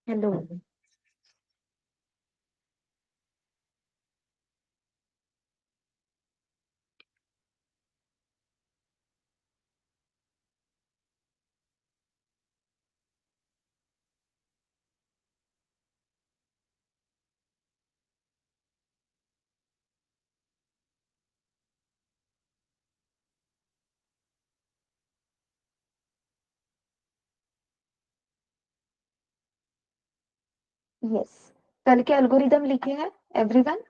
Hello. Yes, कल के algorithm लिखे हैं एवरीवन,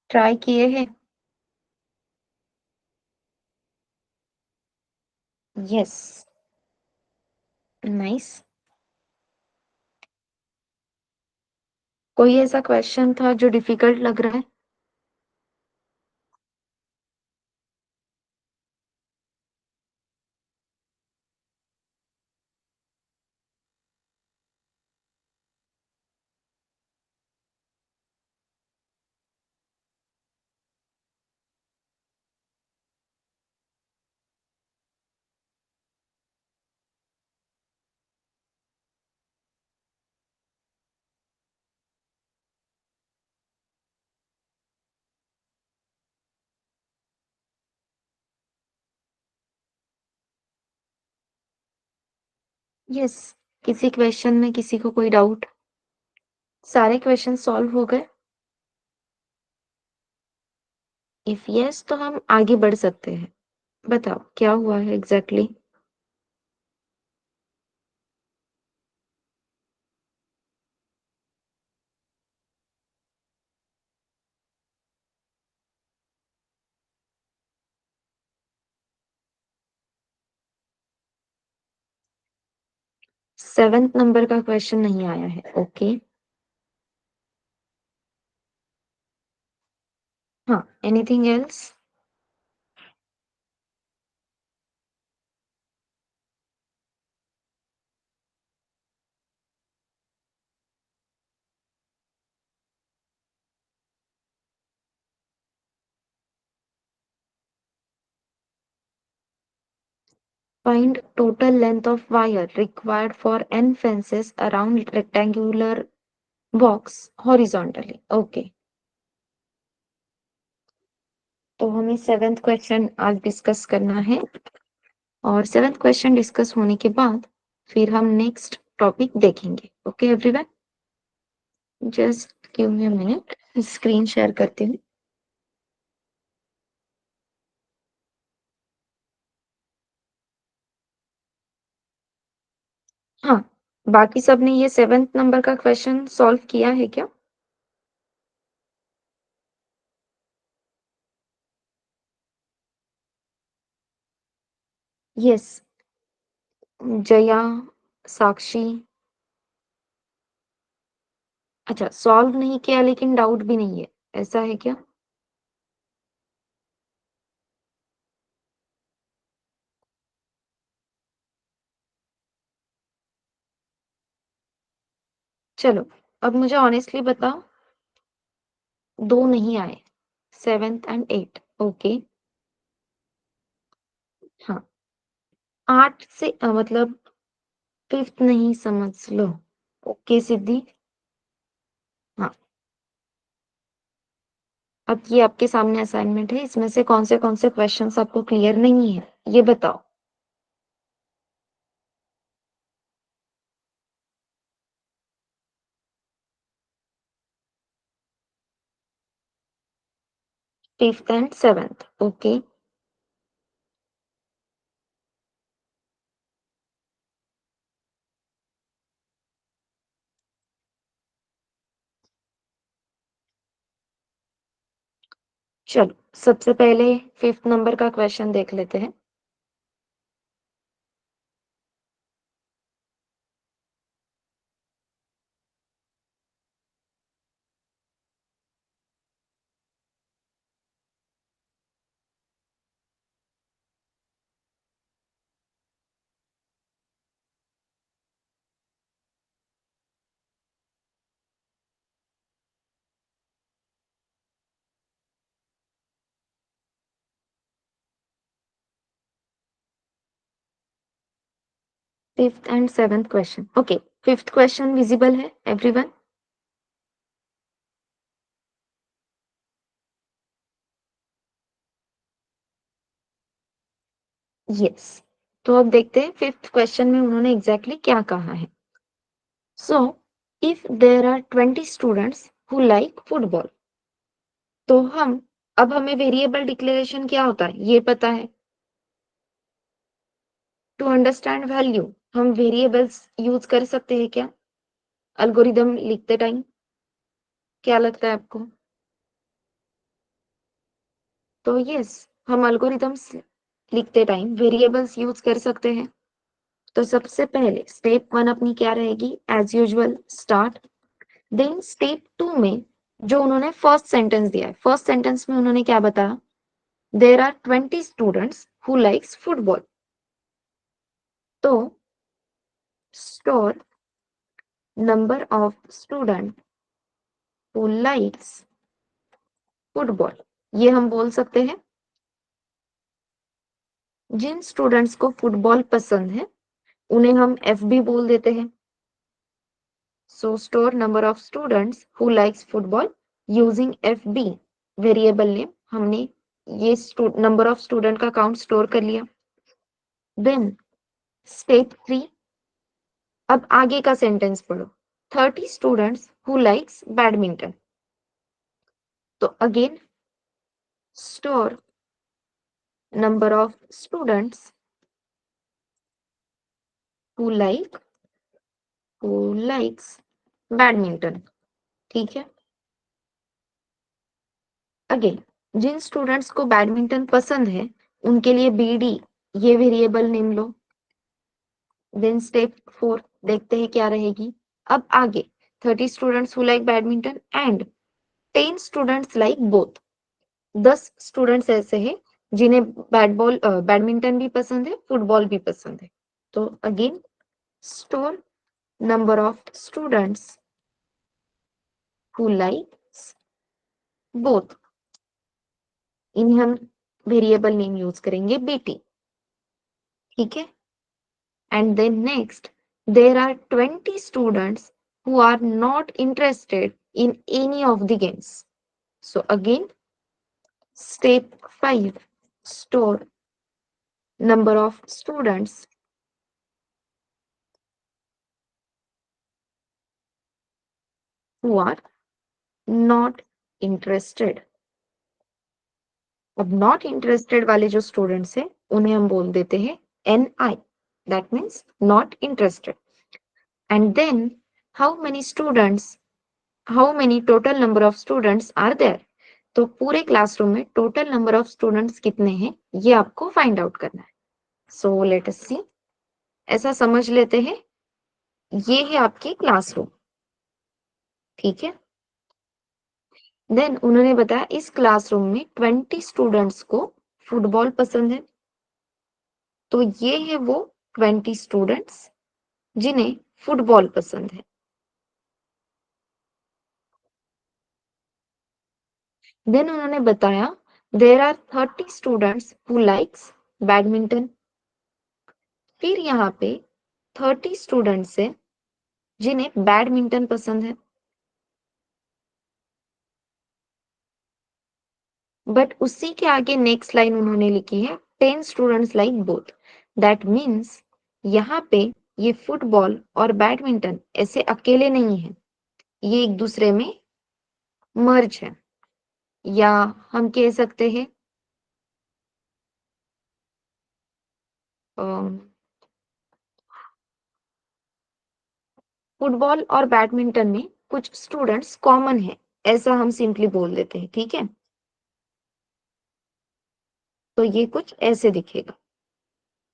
ट्राई किए हैं। Yes, nice. कोई ऐसा क्वेश्चन था जो डिफिकल्ट लग रहा है? यस। किसी क्वेश्चन में किसी को कोई डाउट? सारे क्वेश्चन सॉल्व हो गए? इफ यस तो हम आगे बढ़ सकते हैं। बताओ क्या हुआ है एग्जैक्टली exactly? 7th नंबर का क्वेश्चन नहीं आया है। ओके। हाँ, anything else? Find total length of wire required for n fences around rectangular box horizontally. Okay. तो हमें 7th क्वेश्चन आज डिस्कस करना है, और 7th क्वेश्चन डिस्कस होने के बाद फिर हम नेक्स्ट टॉपिक देखेंगे। Okay everyone, just give me a minute, screen share करती हूँ। हाँ, बाकी सबने ये 7th नंबर का क्वेश्चन सॉल्व किया है क्या? यस। जया, साक्षी। अच्छा, सॉल्व नहीं किया लेकिन डाउट भी नहीं है, ऐसा है क्या? चलो, अब मुझे ऑनेस्टली बताओ, दो नहीं आए, 7th एंड 8th। ओके। हाँ, 8 से मतलब 5th नहीं, समझ लो। ओके सिद्धि। हाँ, अब ये आपके सामने असाइनमेंट है, इसमें से कौन से क्वेश्चंस आपको क्लियर नहीं है ये बताओ। 5th and 7th। ओके। चलो, सबसे पहले 5th नंबर का क्वेश्चन देख लेते हैं। Fifth and seventh question, okay. Fifth question visible है एवरीवन? यस। तो अब देखते हैं फिफ्थ क्वेश्चन में उन्होंने एग्जैक्टली क्या कहा है। So if there are 20 students who like football, तो अब हमें वेरिएबल डिक्लेरेशन क्या होता है ये पता है। टू अंडरस्टैंड वैल्यू हम वेरिएबल्स यूज कर सकते हैं क्या अल्गोरिदम लिखते टाइम? क्या लगता है आपको? तो यस, हम अल्गोरिदम्स लिखते टाइम वेरिएबल्स यूज कर सकते हैं। तो सबसे पहले स्टेप 1 अपनी क्या रहेगी? As usual start. Then step 2 में जो उन्होंने फर्स्ट सेंटेंस दिया है, फर्स्ट सेंटेंस में उन्होंने क्या बताया? There are 20 students who likes football. तो store number of student who likes football, ये हम बोल सकते हैं जिन स्टूडेंट्स को फुटबॉल पसंद है उन्हें हम एफ बी बोल देते हैं। So store number of students who likes football using F B variable name. हमने ये नंबर ऑफ स्टूडेंट का काउंट स्टोर कर लिया। देन स्टेप 3, अब आगे का सेंटेंस पढ़ो। 30 स्टूडेंट्स हु लाइक्स बैडमिंटन। तो again store number of students who likes badminton. ठीक है। अगेन जिन स्टूडेंट्स को बैडमिंटन पसंद है उनके लिए बी डी ये वेरिएबल नेम लो। देन स्टेप 4 देखते हैं क्या रहेगी। अब आगे 30 students who like badminton and 10 students like both. 10 students ऐसे हैं जिन्हें बैडमिंटन भी पसंद है, फुटबॉल भी पसंद है। तो again store number of students who likes both, इन्हें हम वेरिएबल नेम यूज करेंगे बीटी। ठीक है। And then next, there are 20 students who are not interested in any of the games. So again, step 5, store number of students who are not interested. अब not interested वाले जो students हैं उन्हें हम बोल देते हैं NI, that means not interested. And then how many students, how many total number of students are there, तो पूरे क्लासरूम में टोटल नंबर ऑफ स्टूडेंट्स कितने हैं ये आपको फाइंड आउट करना है। सो लेट अस सी, ऐसा समझ लेते हैं ये है आपकी क्लासरूम। ठीक है। देन उन्होंने बताया इस क्लासरूम में 20 स्टूडेंट्स को फुटबॉल पसंद है। तो ये है वो 20 स्टूडेंट्स जिन्हें फुटबॉल पसंद है। देन उन्होंने बताया there are 30 students who likes badminton. फिर यहाँ पे 30 स्टूडेंट्स है जिन्हें बैडमिंटन पसंद है। बट उसी के आगे नेक्स्ट लाइन उन्होंने लिखी है 10 students like both, that means यहाँ पे ये फुटबॉल और बैडमिंटन ऐसे अकेले नहीं है, ये एक दूसरे में मर्ज है। या हम कह सकते हैं फुटबॉल और बैडमिंटन में कुछ स्टूडेंट्स कॉमन है, ऐसा हम सिंपली बोल देते हैं। ठीक है। तो ये कुछ ऐसे दिखेगा।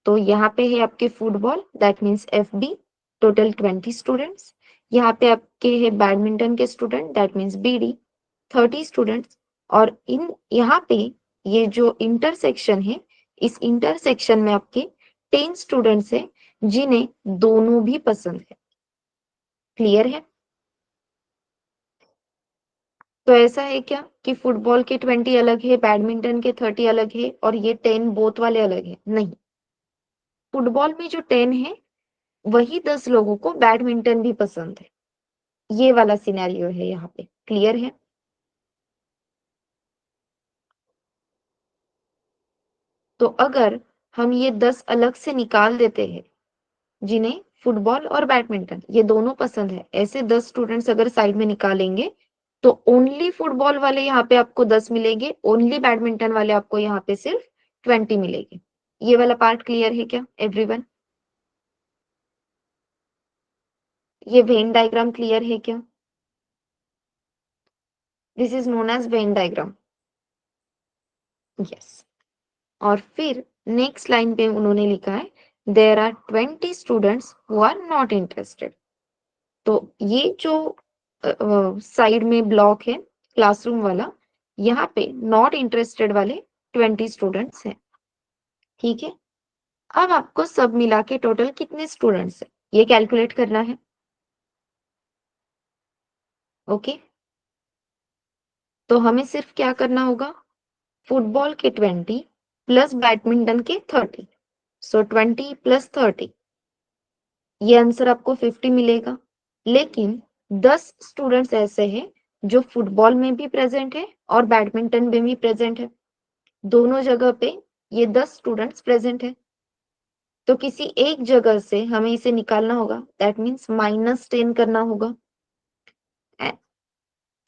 तो यहाँ पे है आपके football, that means F B, total 20 students. यहाँ पे आपके है बैडमिंटन के student, that means B D, 30 students. और इन यहाँ पे ये जो इंटरसेक्शन है, इस इंटरसेक्शन में आपके 10 स्टूडेंट्स है जिन्हें दोनों भी पसंद है। क्लियर है? तो ऐसा है क्या कि फुटबॉल के 20 अलग है, बैडमिंटन के 30 अलग है और ये 10 बोथ वाले अलग है? नहीं। फुटबॉल में जो 10 है वही 10 लोगों को बैडमिंटन भी पसंद है। ये वाला सिनेरियो है यहाँ पे, क्लियर है? तो अगर हम ये 10 अलग से निकाल देते हैं जिन्हें फुटबॉल और बैडमिंटन ये दोनों पसंद है, ऐसे 10 स्टूडेंट्स अगर साइड में निकालेंगे तो ओनली फुटबॉल वाले यहाँ पे आपको 10 मिलेंगे, ओनली बैडमिंटन वाले आपको यहाँ पे सिर्फ 20 मिलेंगे। ये वाला पार्ट क्लियर है क्या एवरीवन? ये वेन डायग्राम क्लियर है क्या? This is known as Venn diagram. Yes. और फिर नेक्स्ट लाइन पे उन्होंने लिखा है there are 20 students who are not interested. तो ये जो साइड में ब्लॉक है क्लासरूम वाला, यहाँ पे नॉट इंटरेस्टेड वाले 20 स्टूडेंट्स हैं। ठीक है, अब आपको सब मिला के टोटल कितने स्टूडेंट्स हैं ये कैलकुलेट करना है। ओके, तो हमें सिर्फ क्या करना होगा, फुटबॉल के 20 प्लस बैडमिंटन के 30, सो 20 प्लस 30, ये आंसर आपको 50 मिलेगा। लेकिन 10 स्टूडेंट्स ऐसे हैं जो फुटबॉल में भी प्रेजेंट है और बैडमिंटन में भी प्रेजेंट है, दोनों जगह पे ये 10 स्टूडेंट्स प्रेजेंट है। तो किसी एक जगह से हमें इसे निकालना होगा, दैट मीन्स -10 करना होगा।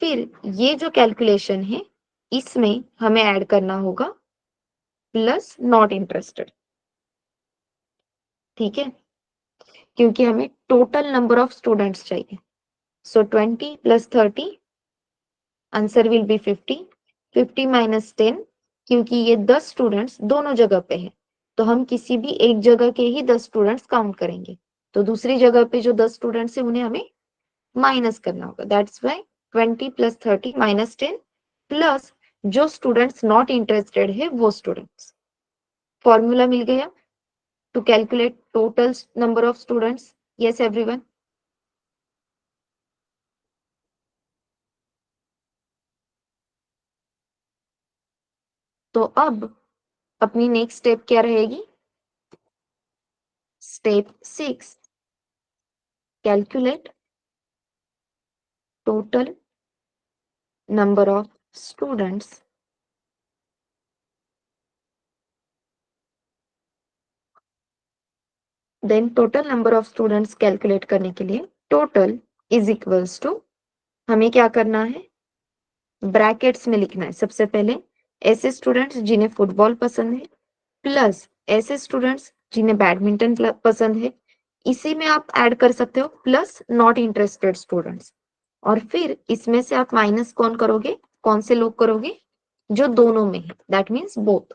फिर ये जो कैलकुलेशन है इसमें हमें ऐड करना होगा प्लस नॉट इंटरेस्टेड। ठीक है, क्योंकि हमें टोटल नंबर ऑफ स्टूडेंट्स चाहिए। सो 20 plus 30, answer will be 50। 50 minus 10, क्योंकि ये 10 स्टूडेंट्स दोनों जगह पे है तो हम किसी भी एक जगह के ही 10 स्टूडेंट्स काउंट करेंगे, तो दूसरी जगह पे जो 10 स्टूडेंट्स है उन्हें हमें माइनस करना होगा। That's why 20 plus 30 minus 10 plus जो स्टूडेंट्स नॉट इंटरेस्टेड है वो स्टूडेंट्स। फॉर्मूला मिल गया to calculate total number of students. Yes everyone? तो अब अपनी नेक्स्ट स्टेप क्या रहेगी? Step 6, calculate total number of students then total number of students calculate करने के लिए total is equals to, हमें क्या करना है, ब्रैकेट्स में लिखना है सबसे पहले ऐसे स्टूडेंट्स जिन्हें फुटबॉल पसंद है प्लस ऐसे स्टूडेंट्स जिन्हें बैडमिंटन पसंद है, इसी में आप ऐड कर सकते हो प्लस नॉट इंटरेस्टेड स्टूडेंट्स। और फिर इसमें से आप माइनस कौन करोगे, कौन से लोग करोगे, जो दोनों में है, that means both,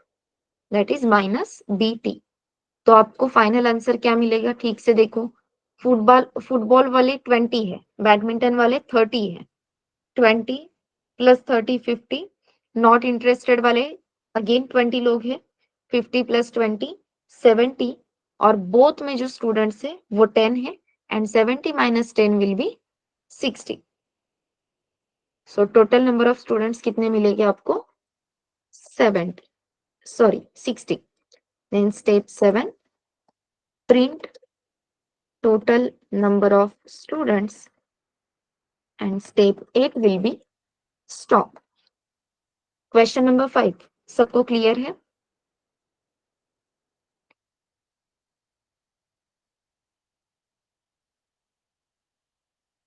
that is -BT। तो आपको फाइनल आंसर क्या मिलेगा, ठीक से देखो, फुटबॉल वाले 20 है, बैडमिंटन वाले 30 है, 20 प्लस 30 50, नॉट इंटरेस्टेड वाले अगेन 20 लोग हैं, 50 प्लस 20 70, और बोथ में जो स्टूडेंट्स है वो 10 है, and 70 minus 10 will be 60। So total number of students कितने मिलेंगे आपको, 70, sorry 60। Then step 7, print total number of students, and step 8 will be stop। Question number 5 सबको क्लियर है?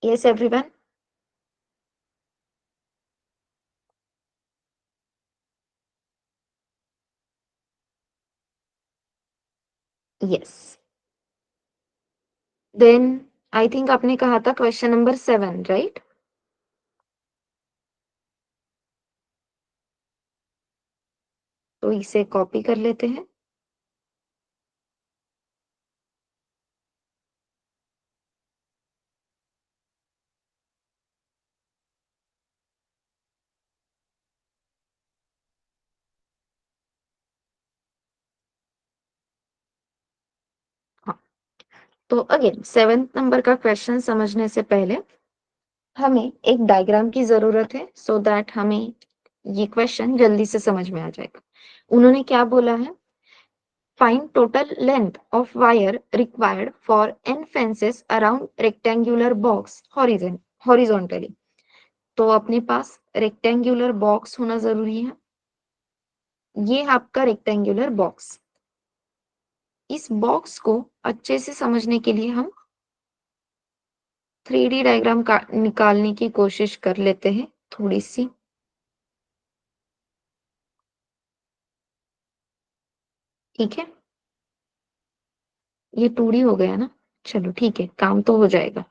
Yes everyone? Yes. Then I think आपने कहा था question number 7, right? तो इसे कॉपी कर लेते हैं। हाँ, तो अगेन 7th नंबर का क्वेश्चन समझने से पहले हमें एक डायग्राम की जरूरत है, सो दैट हमें ये क्वेश्चन जल्दी से समझ में आ जाएगा। उन्होंने क्या बोला है, Find total length of wire required for n fences around rectangular box horizontally. तो अपने पास रेक्टेंगुलर बॉक्स होना जरूरी है। ये है आपका रेक्टेंगुलर बॉक्स। इस बॉक्स को अच्छे से समझने के लिए हम 3D डायग्राम निकालने की कोशिश कर लेते हैं थोड़ी सी। ठीक है, ये 2D हो गया ना, चलो ठीक है, काम तो हो जाएगा।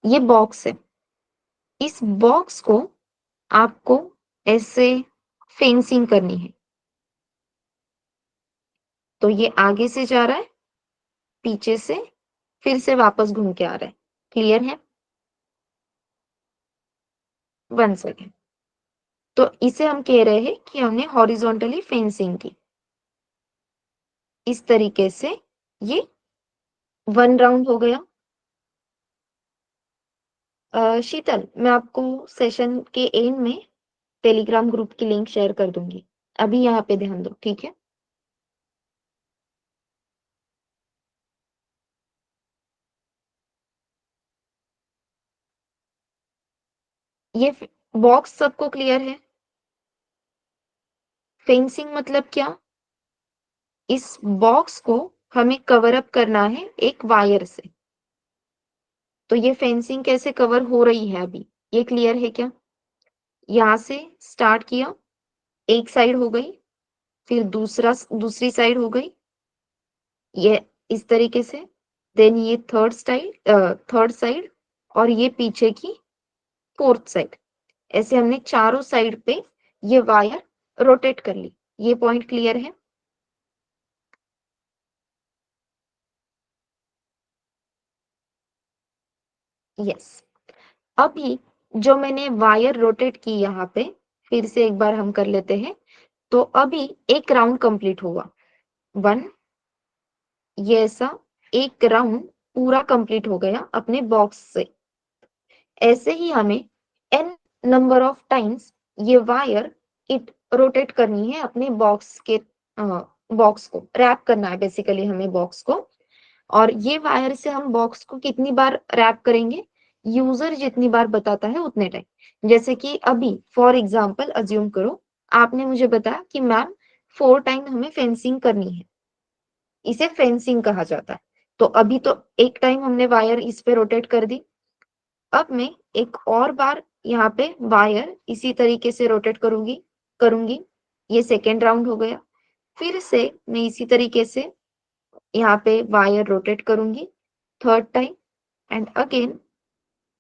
ये बॉक्स है, इस बॉक्स को आपको ऐसे फेंसिंग करनी है। तो ये आगे से जा रहा है, पीछे से, फिर से वापस घूम के आ रहा है। क्लियर है? 1 सेकेंड। तो इसे हम कह रहे हैं कि हमने हॉरिजॉन्टली फेंसिंग की। इस तरीके से ये 1 राउंड हो गया। शीतल, मैं आपको सेशन के एंड में टेलीग्राम ग्रुप की लिंक शेयर कर दूंगी। अभी यहाँ पे ध्यान दो, ठीक है? ये बॉक्स सबको क्लियर है? फेंसिंग मतलब क्या? इस बॉक्स को हमें कवर अप करना है एक वायर से। तो ये फेंसिंग कैसे कवर हो रही है अभी, ये क्लियर है क्या? यहाँ से स्टार्ट किया, एक साइड हो गई, फिर दूसरी साइड हो गई, ये इस तरीके से, देन ये थर्ड साइड और ये पीछे की 4th साइड। ऐसे हमने चारों साइड पे ये वायर रोटेट कर ली। ये पॉइंट क्लियर है? यस। अभी जो मैंने वायर रोटेट की यहाँ पे, फिर से एक बार हम कर लेते हैं। तो अभी एक राउंड कंप्लीट हुआ, 1, ये ऐसा एक राउंड पूरा कंप्लीट हो गया अपने बॉक्स से। ऐसे ही हमें n नंबर ऑफ टाइम्स ये वायर इट रोटेट करनी है अपने बॉक्स को रैप करना है बेसिकली हमें बॉक्स को। और ये वायर से हम बॉक्स को कितनी बार रैप करेंगे, यूजर जितनी बार बताता है उतने टाइम। जैसे कि अभी फॉर एग्जांपल अज्यूम करो, आपने मुझे बताया कि मैम 4 टाइम हमें फेंसिंग करनी है, इसे फेंसिंग कहा जाता है। तो अभी तो एक टाइम हमने वायर इस पे रोटेट कर दी। अब मैं एक और बार यहाँ पे वायर इसी तरीके से रोटेट करूंगी। ये सेकेंड राउंड हो गया। फिर से मैं इसी तरीके से यहाँ पे वायर रोटेट करूंगी 3rd टाइम, एंड अगेन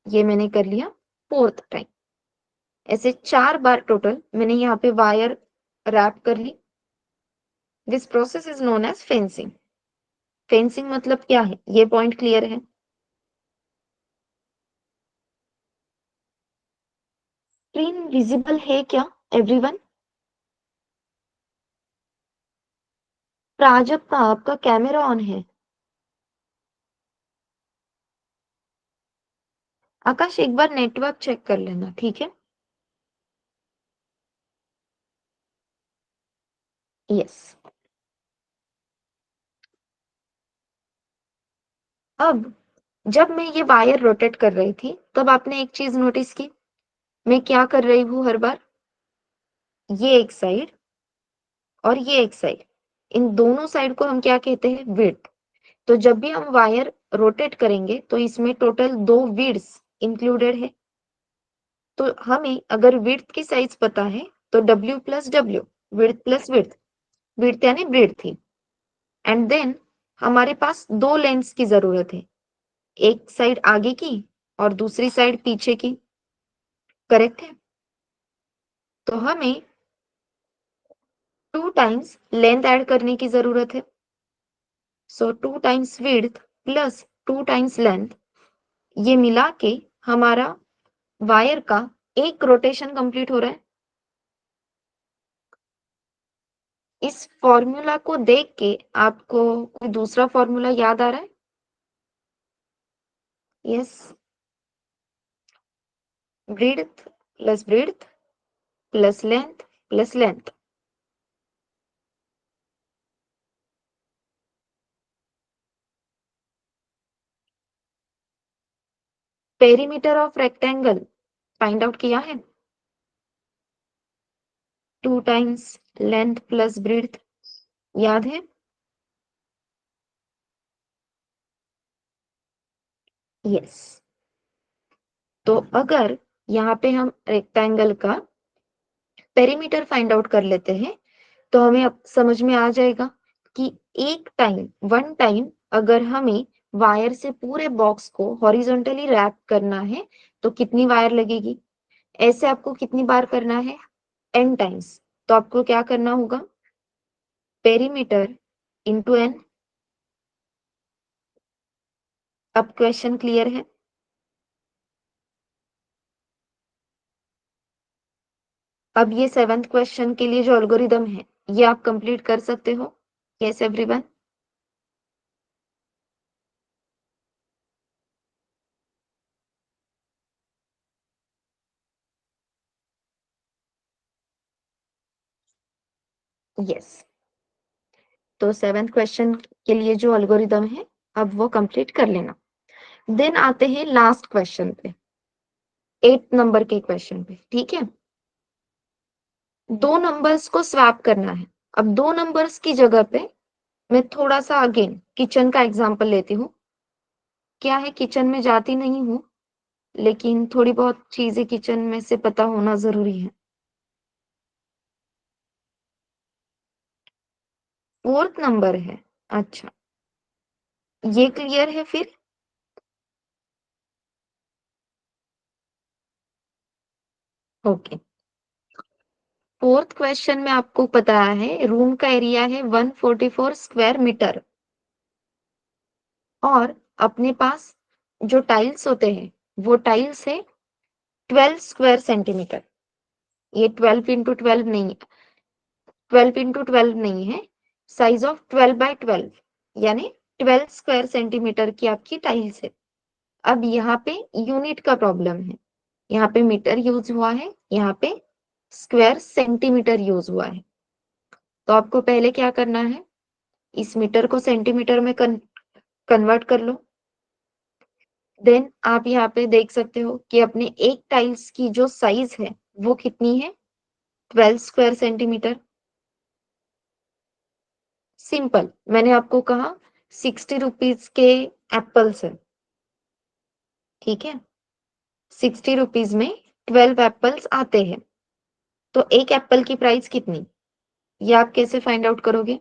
ये मैंने कर लिया 4th टाइम। ऐसे 4 बार टोटल मैंने यहाँ पे वायर रैप कर ली। This process is known as fencing. Fencing मतलब क्या है, ये पॉइंट क्लियर है? स्क्रीन विजिबल है क्या एवरीवन? प्राजक्ता, आपका कैमरा ऑन है। आकाश, एक बार नेटवर्क चेक कर लेना, ठीक है? यस। अब जब मैं ये वायर रोटेट कर रही थी तब आपने एक चीज नोटिस की, मैं क्या कर रही हूँ हर बार, ये एक साइड और ये एक साइड, इन दोनों साइड को हम क्या कहते हैं, विड्थ। तो जब भी हम वायर रोटेट करेंगे तो इसमें टोटल 2 विड्स इंक्लूडेड है। तो हमें अगर विड्थ की साइज पता है तो W plus W, width plus width, width यानी ब्रेड थी। एंड देन हमारे पास 2 लेंथ्स की जरूरत है, एक साइड आगे की और दूसरी साइड पीछे की। करेक्ट है? तो हमें 2 टाइम्स लेंथ ऐड करने की जरूरत है। सो 2 times width plus 2 times length, ये मिला के हमारा वायर का एक रोटेशन कंप्लीट हो रहा है। इस फॉर्मूला को देख के आपको कोई दूसरा फॉर्मूला याद आ रहा है? Yes, breadth plus length plus length. Perimeter of rectangle find out किया है, 2 टाइम्स लेंथ प्लस ब्रेड्थ, याद है? यस। तो अगर यहाँ पे हम रेक्टेंगल का पेरीमीटर फाइंड आउट कर लेते हैं तो हमें अब समझ में आ जाएगा कि एक टाइम, वन टाइम अगर हमें वायर से पूरे बॉक्स को हॉरिजॉन्टली रैप करना है तो कितनी वायर लगेगी। ऐसे आपको कितनी बार करना है, n टाइम्स। तो आपको क्या करना होगा, पेरीमीटर इंटू n। अब क्वेश्चन क्लियर है? अब ये 7th क्वेश्चन के लिए जो एल्गोरिदम है ये आप कंप्लीट कर सकते हो। Yes everyone? यस। तो 7th क्वेश्चन के लिए जो एल्गोरिदम है अब वो कंप्लीट कर लेना। देन आते हैं लास्ट क्वेश्चन पे, 8 नंबर के क्वेश्चन पे। ठीक है, दो नंबर्स को स्वैप करना है। अब दो नंबर्स की जगह पे मैं थोड़ा सा अगेन किचन का एग्जांपल लेती हूँ। क्या है, किचन में जाती नहीं हूँ लेकिन थोड़ी बहुत चीजें किचन में से पता होना जरूरी है। फोर्थ नंबर है, अच्छा, ये क्लियर है फिर? ओके। फोर्थ क्वेश्चन में आपको पता है रूम का एरिया है 144 स्क्वायर मीटर और अपने पास जो टाइल्स होते हैं वो टाइल्स है 12 स्क्वायर सेंटीमीटर। ये 12 नहीं है, साइज ऑफ 12 बाय 12 यानी 12 स्क्वायर सेंटीमीटर की आपकी टाइल्स है। अब यहाँ पे यूनिट का प्रॉब्लम है, यहाँ पे मीटर यूज हुआ है, यहाँ पे स्क्वायर सेंटीमीटर यूज हुआ है। तो आपको पहले क्या करना है, इस मीटर को सेंटीमीटर में कन्वर्ट कर लो। देन आप यहाँ पे देख सकते हो कि अपने एक टाइल्स की जो साइज है वो कितनी है, 12 स्क्वायर सेंटीमीटर। सिंपल, मैंने आपको कहा 60 रुपीज के एप्पल्स है, ठीक है, 60 रुपीज में 12 एप्पल्स आते हैं। तो एक एप्पल की प्राइस कितनी, ये आप कैसे फाइंड आउट करोगे?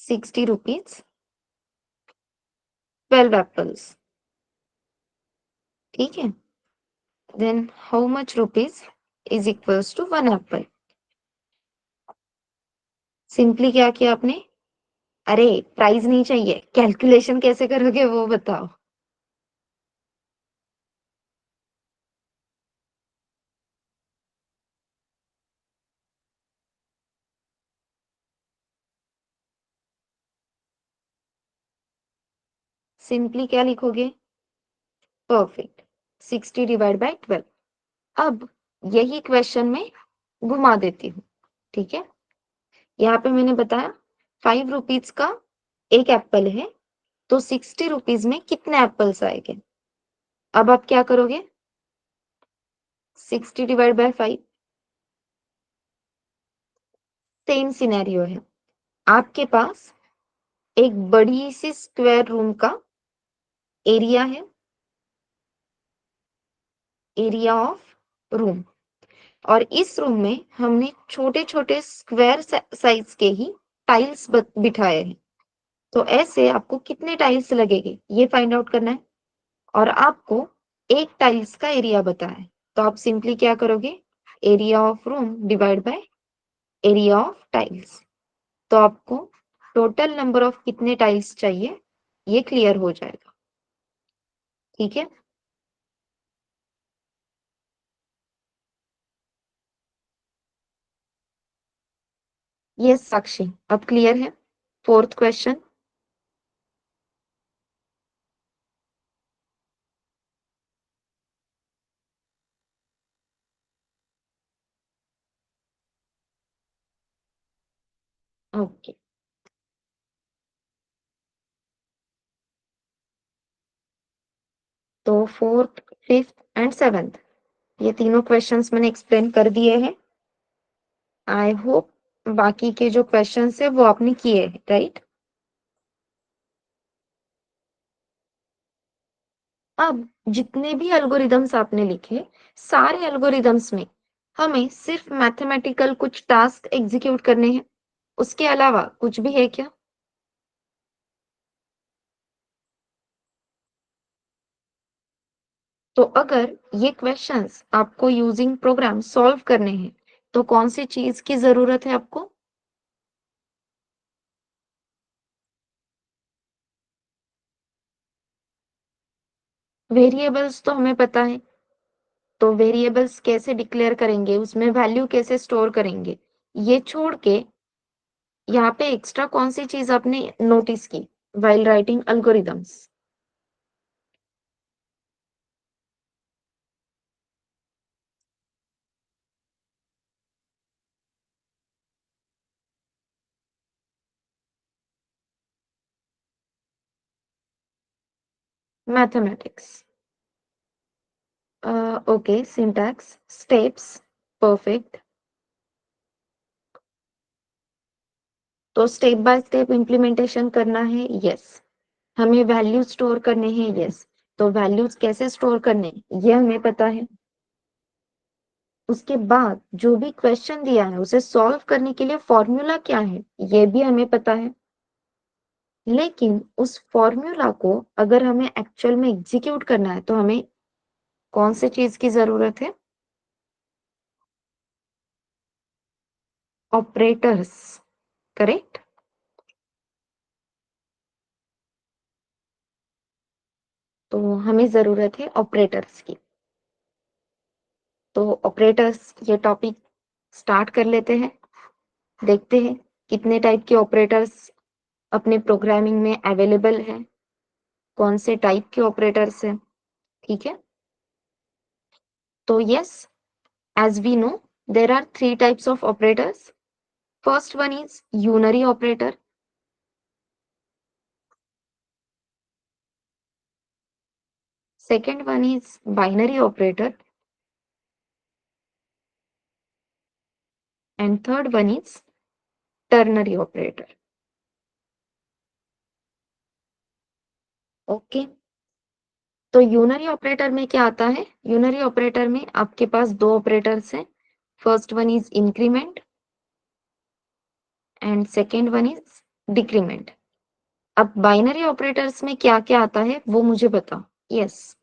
60 रुपीज 12 एप्पल्स, ठीक है। Then how much rupees is equals to 1 apple. Simply क्या किया आपने, अरे प्राइस नहीं चाहिए, कैलकुलेशन कैसे करोगे वो बताओ। सिंपली क्या लिखोगे, परफेक्ट, 60 डिवाइड बाय 12। अब यही क्वेश्चन में घुमा देती हूँ, ठीक है। यहाँ पे मैंने बताया 5 रुपीज का एक एप्पल है, तो 60 रुपीज में कितने एप्पल्स आएंगे। अब आप क्या करोगे, 60 डिवाइड बाय 5। सेम सिनेरियो है, आपके पास एक बड़ी सी स्क्वायर रूम का एरिया है, एरिया ऑफ रूम, और इस रूम में हमने छोटे छोटे स्क्वायर साइज के ही टाइल्स बिठाए हैं। तो ऐसे आपको कितने टाइल्स लगेंगे ये फाइंड आउट करना है, और आपको एक टाइल्स का एरिया बताया है। तो आप सिंपली क्या करोगे, area of room divide by area of tiles. तो आपको टोटल नंबर ऑफ कितने टाइल्स चाहिए ये क्लियर हो जाएगा, ठीक है। ये साक्षी अब क्लियर है, फोर्थ क्वेश्चन। ओके। तो फोर्थ, फिफ्थ एंड सेवेंथ, ये तीनों क्वेश्चंस मैंने एक्सप्लेन कर दिए हैं। आई होप बाकी के जो क्वेश्चंस है वो आपने किए हैं, राइट? अब जितने भी एल्गोरिदम्स आपने लिखे, सारे एल्गोरिदम्स में हमें सिर्फ मैथमेटिकल कुछ टास्क एग्जीक्यूट करने हैं, उसके अलावा कुछ भी है क्या? तो अगर ये क्वेश्चंस आपको यूजिंग प्रोग्राम सॉल्व करने हैं, तो कौन सी चीज की जरूरत है आपको? वेरिएबल्स तो हमें पता है, तो वेरिएबल्स कैसे डिक्लेयर करेंगे, उसमें वैल्यू कैसे स्टोर करेंगे, ये छोड़ के यहाँ पे एक्स्ट्रा कौन सी चीज आपने नोटिस की while writing algorithms? Mathematics. Okay, syntax, steps, perfect. तो स्टेप बाय स्टेप इम्प्लीमेंटेशन करना है, यस। हमें वैल्यू स्टोर करने हैं, यस। तो वैल्यूज कैसे स्टोर करने हैं, ये हमें पता है। उसके बाद जो भी क्वेश्चन दिया है उसे सॉल्व करने के लिए फॉर्मूला क्या है, ये भी हमें पता है। लेकिन उस फॉर्मूला को अगर हमें एक्चुअल में एग्जीक्यूट करना है, तो हमें कौन सी चीज की जरूरत है? Operators, correct. तो हमें जरूरत है ऑपरेटर्स की। तो ऑपरेटर्स ये टॉपिक स्टार्ट कर लेते हैं। देखते हैं कितने टाइप के ऑपरेटर्स अपने प्रोग्रामिंग में अवेलेबल है, कौन से टाइप के ऑपरेटर्स हैं। ठीक है। तो yes, as we know, there are three types of operators. First one is unary operator. Second one is binary operator. And third one is ternary operator. Okay. तो यूनरी ऑपरेटर में क्या आता है? यूनरी ऑपरेटर में आपके पास दो operators हैं। First one is increment and second one is decrement. अब बाइनरी ऑपरेटर्स में क्या क्या आता है वो मुझे बताओ। यस।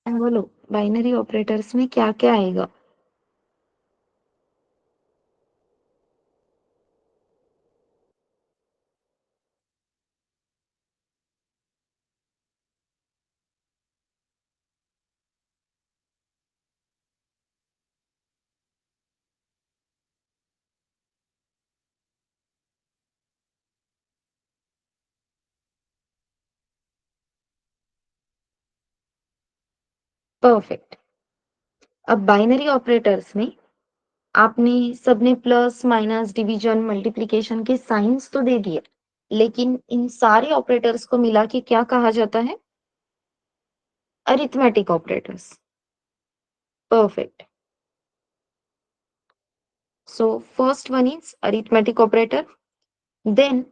बोलो, बाइनरी ऑपरेटर्स में क्या क्या आएगा? परफेक्ट। अब बाइनरी ऑपरेटर्स में आपने सबने प्लस माइनस डिवीजन मल्टीप्लिकेशन के साइंस तो दे दिए, लेकिन इन सारे ऑपरेटर्स को मिला के क्या कहा जाता है? Arithmetic operators. Perfect. So first one is arithmetic operator. Then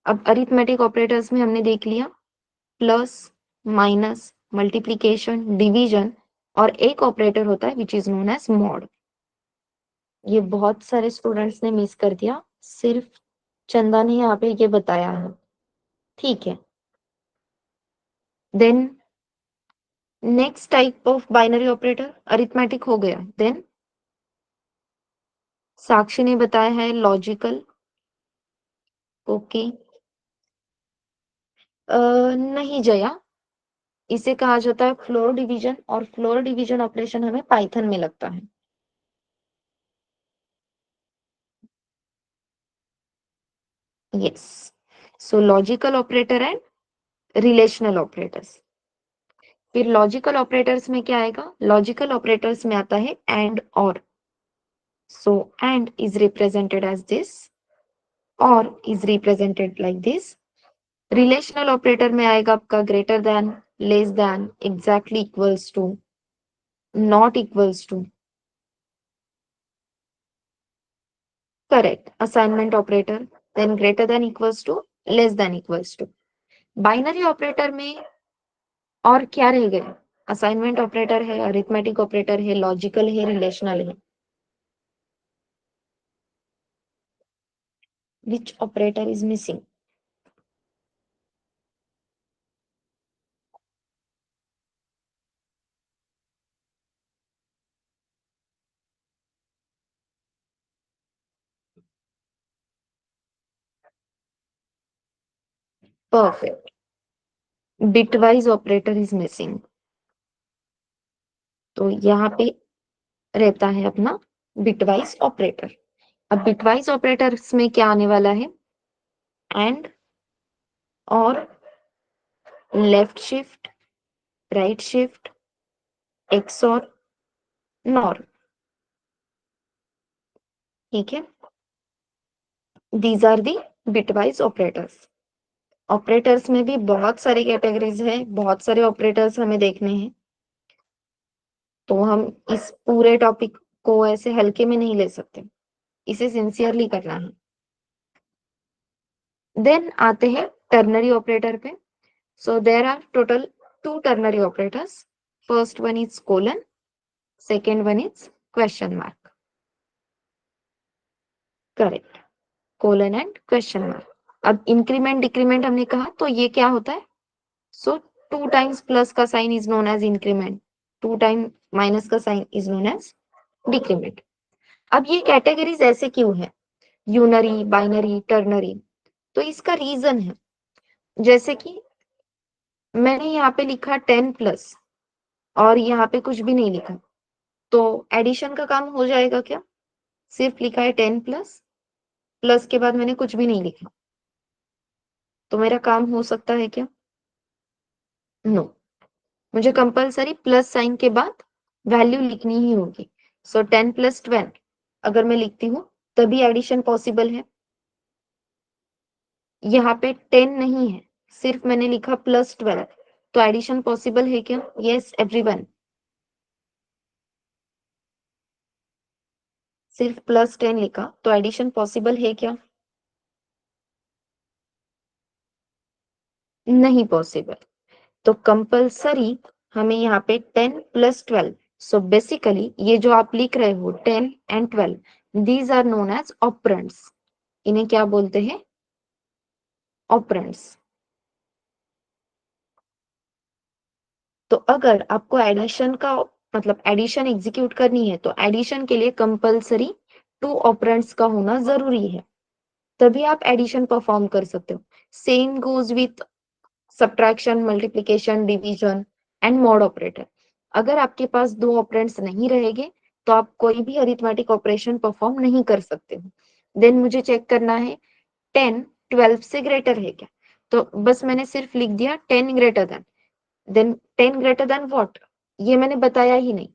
अब अरिथमेटिक ऑपरेटर्स में हमने देख लिया प्लस, माइनस, मल्टीप्लिकेशन, डिवीजन, और एक ऑपरेटर होता है which is known as mod. ये बहुत सारे स्टूडेंट्स ने मिस कर दिया, सिर्फ चंदा ने यहाँ पे ये बताया है। ठीक है। Then next type of binary operator arithmetic हो गया। देन साक्षी ने बताया है लॉजिकल। ओके। नहीं जया, इसे कहा जाता है फ्लोर डिवीजन, और फ्लोर डिवीजन ऑपरेशन हमें पाइथन में लगता है। Yes, so logical operator and relational operators. फिर लॉजिकल ऑपरेटर्स में क्या आएगा? लॉजिकल ऑपरेटर्स में आता है and or. So and is represented as this, or is represented like this. Relational operator में आएगा आपका greater than, less than, exactly equals to, not equals to, correct, assignment operator, then greater than equals to, less than equals to. Binary operator में और क्या रह गए? Assignment operator है, arithmetic operator है, लॉजिकल है, रिलेशनल है। Which operator is missing? Perfect, bitwise operator is missing. तो यहाँ पे रहता है अपना बिटवाइज ऑपरेटर। अब बिटवाइज ऑपरेटर्स में क्या आने वाला है? And or, left shift, right shift, XOR, NOR. ठीक है, these are the bitwise operators. Operators में भी बहुत सारी कैटेगरीज है, बहुत सारे ऑपरेटर्स हमें देखने हैं, तो हम इस पूरे टॉपिक को ऐसे हल्के में नहीं ले सकते, इसे सिंसियरली करना है। देन आते हैं टर्नरी ऑपरेटर पे। So there are total two ternary operators. First one is colon, second one is question mark. Correct, colon and question mark. अब इंक्रीमेंट डिक्रीमेंट हमने कहा, तो ये क्या होता है? सो टू टाइम्स प्लस का sign is known as increment, two time minus का sign is known as decrement. अब ये कैटेगरीज ऐसे क्यों है? यूनरी, बाइनरी, टर्नरी, तो इसका रीजन है, जैसे कि मैंने यहाँ पे लिखा 10+ और यहाँ पे कुछ भी नहीं लिखा, तो एडिशन का काम हो जाएगा क्या? सिर्फ लिखा है 10+, प्लस के बाद मैंने कुछ भी नहीं लिखा, तो मेरा काम हो सकता है क्या? नो, मुझे कंपलसरी प्लस साइन के बाद वैल्यू लिखनी ही होगी। सो 10+12 अगर मैं लिखती हूँ तभी एडिशन पॉसिबल है। यहाँ पे 10 नहीं है, सिर्फ मैंने लिखा +12, तो एडिशन पॉसिबल है क्या? यस एवरीवन, सिर्फ +10 लिखा तो एडिशन पॉसिबल है क्या? नहीं पॉसिबल। तो कंपलसरी हमें यहाँ पे 10+12, सो बेसिकली ये जो आप लिख रहे हो 10 and 12, these are known as operands. इन्हें क्या बोलते हैं? ऑपरेंड्स। तो अगर आपको एडिशन का मतलब एडिशन एग्जीक्यूट करनी है, तो एडिशन के लिए कंपलसरी 2 ऑपरेंड्स का होना जरूरी है, तभी आप एडिशन परफॉर्म कर सकते हो। Same goes with subtraction, multiplication, division and mod operator. अगर आपके पास 2 ऑपरेंड्स नहीं रहेंगे, तो आप कोई भी अरिथमेटिक ऑपरेशन परफॉर्म नहीं कर सकते हो। देन मुझे चेक करना है 10 12 से ग्रेटर है क्या, तो बस मैंने सिर्फ लिख दिया 10 greater than 10 greater than what, ये मैंने बताया ही नहीं,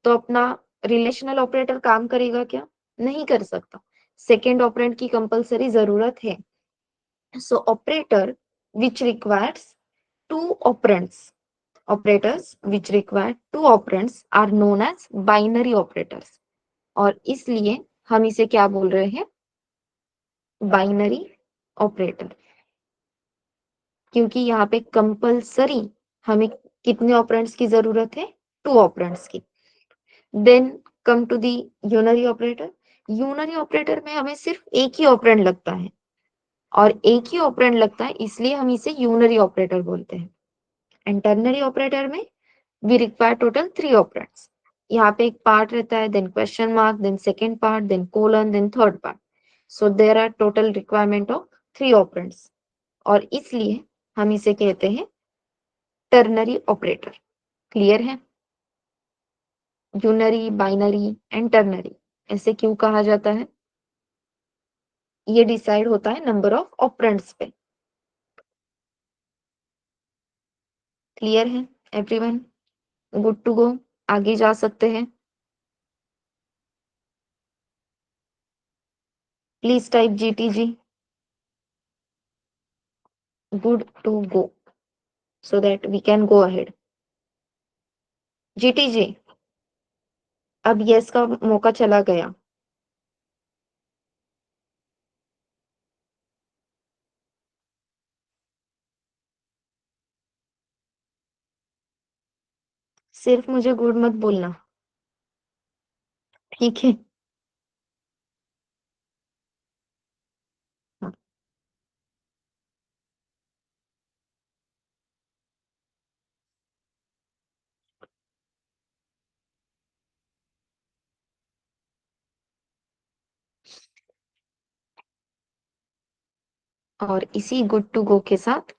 तो अपना रिलेशनल ऑपरेटर काम करेगा क्या? नहीं कर सकता। सेकेंड ऑपरेंड की कंपलसरी जरूरत है। So operator which requires two operands, operators which require two operands are known as binary operators, और इसलिए हम इसे क्या बोल रहे हैं? Binary operator. क्योंकि यहाँ पे कंपलसरी हमें कितने ऑपरेंड्स की जरूरत है? 2 ऑपरेंड्स की। Then come to the unary operator. Unary operator में हमें सिर्फ एक ही ऑपरेंड लगता है, और एक ही ऑपरेंड लगता है इसलिए हम इसे यूनरी ऑपरेटर बोलते हैं। एंड टर्नरी ऑपरेटर में we require total 3 operands। यहाँ पे एक पार्ट रहता है, then question mark, then second part, then colon, then third part। So there are total requirement of 3 operands, और इसलिए हम इसे कहते हैं टर्नरी ऑपरेटर। क्लियर है? यूनरी, बाइनरी एंड टर्नरी, ऐसे क्यों कहा जाता है? ये डिसाइड होता है नंबर ऑफ ऑपरेंड्स पे। क्लियर है एवरीवन? गुड टू गो, आगे जा सकते हैं। Please type GTG, good to go, so that we can go ahead. GTG, अब यस का मौका चला गया। सिर्फ मुझे गुड मत बोलना, ठीक है? हाँ। और इसी गुड टू गो के साथ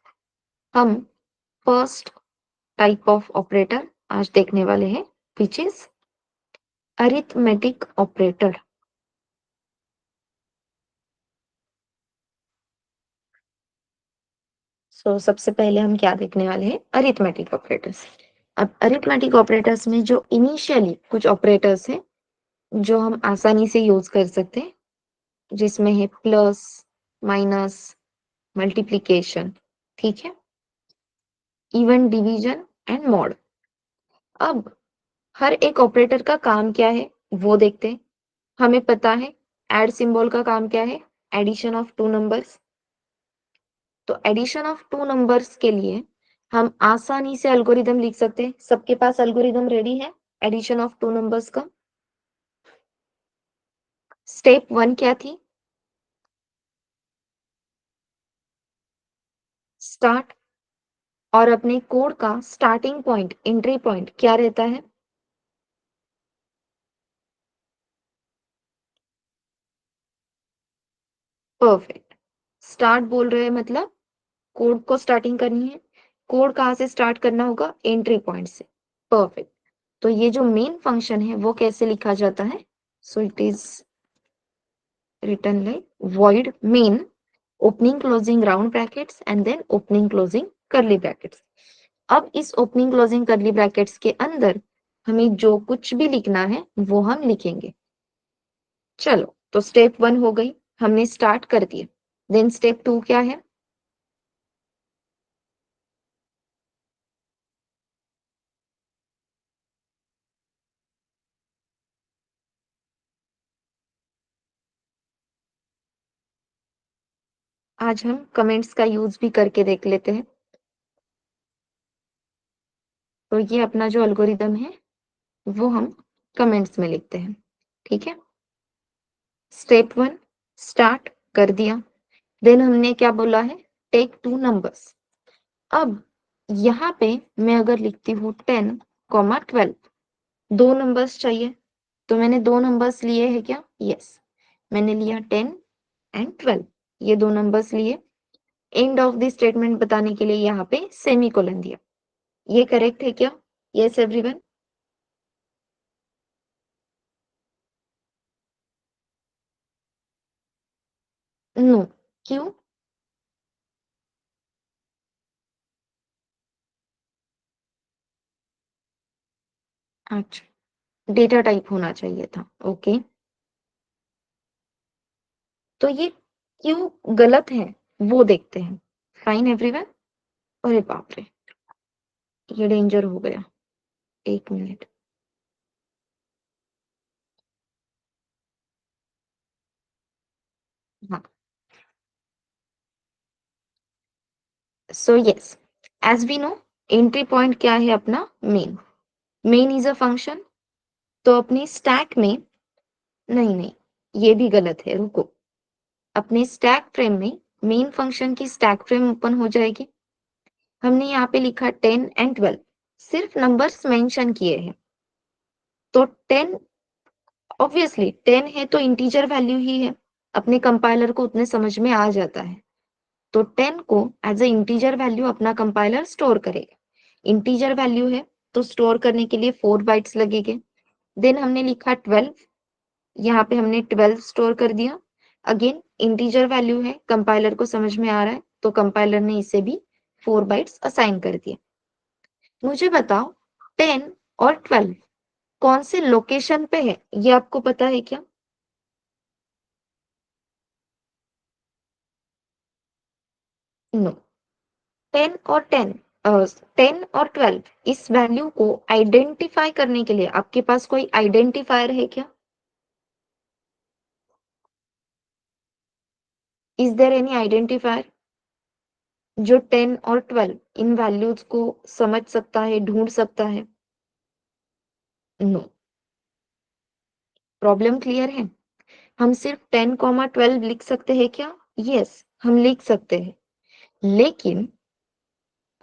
हम फर्स्ट टाइप ऑफ ऑपरेटर आज देखने वाले हैं, विच इज अरिथमेटिक ऑपरेटर। सबसे पहले हम क्या देखने वाले हैं? Arithmetic operators. अब अरिथमेटिक ऑपरेटर्स में जो इनिशियली कुछ ऑपरेटर्स हैं जो हम आसानी से यूज कर सकते हैं, जिसमें है प्लस, माइनस, मल्टीप्लिकेशन, ठीक है, इवन डिवीजन एंड मॉड। अब हर एक ऑपरेटर का काम क्या है वो देखते हैं। हमें पता है एड सिंबल का काम क्या है? Addition of two numbers. तो एडिशन ऑफ टू नंबर्स के लिए हम आसानी से एल्गोरिदम लिख सकते हैं। सबके पास एल्गोरिदम रेडी है एडिशन ऑफ टू नंबर्स का? स्टेप 1 क्या थी? स्टार्ट। और अपने कोड का स्टार्टिंग पॉइंट, एंट्री पॉइंट क्या रहता है? परफेक्ट। स्टार्ट बोल रहे हैं मतलब कोड को स्टार्टिंग करनी है। कोड कहाँ से स्टार्ट करना होगा? एंट्री पॉइंट से। परफेक्ट। तो ये जो मेन फंक्शन है वो कैसे लिखा जाता है? So it is written like void main opening closing round brackets and then opening closing curly brackets। अब इस ओपनिंग क्लोजिंग करली ब्रैकेट्स के अंदर हमें जो कुछ भी लिखना है वो हम लिखेंगे। चलो, तो स्टेप 1 हो गई, हमने स्टार्ट कर दिया। देन स्टेप 2 क्या है? आज हम कमेंट्स का यूज भी करके देख लेते हैं। तो ये अपना जो एल्गोरिदम है वो हम कमेंट्स में लिखते हैं, ठीक है? स्टेप 1 स्टार्ट कर दिया। देन हमने क्या बोला है? Take two numbers. अब यहाँ पे मैं अगर लिखती हूँ 10, 12, दो नंबर्स चाहिए, तो मैंने दो नंबर्स लिए हैं क्या? यस, मैंने लिया 10 and 12, ये दो नंबर्स लिए। एंड ऑफ द स्टेटमेंट बताने के लिए यहाँ पे सेमीकोलन दिया। ये करेक्ट है क्या? Yes everyone? नो, क्यों? अच्छा, डेटा टाइप होना चाहिए था, ओके। तो ये क्यों गलत है वो देखते हैं। Fine everyone? अरे बाप रे, ये डेंजर हो गया। एक मिनट। हाँ, so yes, as we know, entry point क्या है अपना? Main. Main is a function. तो अपनी स्टैक में, नहीं नहीं, ये भी गलत है, रुको। अपने स्टैक फ्रेम में मेन फंक्शन की स्टैक फ्रेम ओपन हो जाएगी। हमने यहाँ पे लिखा 10 and 12, सिर्फ नंबर्स मेंशन किए हैं। तो 10, ऑब्वियसली 10 है तो इंटीजर वैल्यू ही है, अपने कंपाइलर को उतने समझ में आ जाता है। तो 10 को एज ए इंटीजर वैल्यू अपना कंपाइलर स्टोर करेगा। इंटीजर वैल्यू है तो स्टोर करने के लिए 4 बाइट्स लगेंगे। देन हमने लिखा 12, यहाँ पे हमने 12 स्टोर कर दिया। अगेन इंटीजर वैल्यू है, कंपाइलर को समझ में आ रहा है, तो कंपाइलर ने इसे भी 4 बाइट्स असाइन कर दिया। मुझे बताओ 10 और 12 कौन से लोकेशन पे है, ये आपको पता है क्या? नो। 10 और 12 इस वैल्यू को आइडेंटिफाई करने के लिए आपके पास कोई आइडेंटिफायर है क्या? इज देयर एनी आइडेंटिफायर जो 10 और 12 इन वैल्यूज को समझ सकता है, ढूंढ सकता है? नो। प्रॉब्लम क्लियर है? हम सिर्फ 10, 12 लिख सकते हैं क्या? यस, हम लिख सकते हैं। लेकिन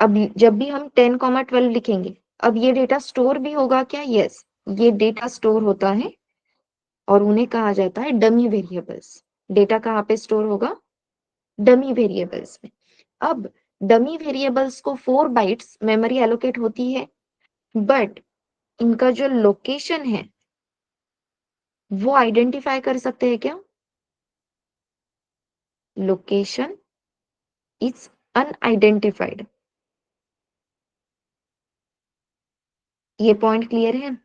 अब जब भी हम 10, 12 लिखेंगे, अब ये डेटा स्टोर भी होगा क्या? यस, ये डेटा स्टोर होता है और उन्हें कहा जाता है डमी वेरिएबल्स। डेटा कहाँ पे स्टोर होगा? डमी वेरिएबल्स में। अब डमी वेरिएबल्स को 4 बाइट्स मेमोरी एलोकेट होती है, बट इनका जो लोकेशन है वो आइडेंटिफाई कर सकते हैं क्या? Location is unidentified. ये पॉइंट क्लियर है?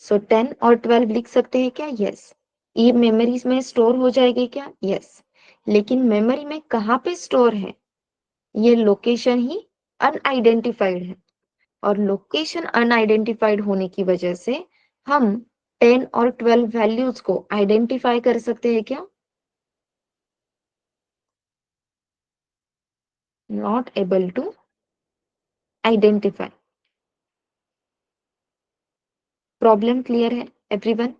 सो 10 और 12 लिख सकते हैं क्या? यस। ये मेमोरीज में स्टोर हो जाएगी क्या? यस। लेकिन मेमोरी में कहाँ पे स्टोर है? ये लोकेशन ही अनआइडेंटिफाइड है, और लोकेशन अनआइडेंटिफाइड होने की वजह से हम 10 और 12 वैल्यूज को आइडेंटिफाई कर सकते हैं क्या? Not able to identify. Problem clear है एवरीवन?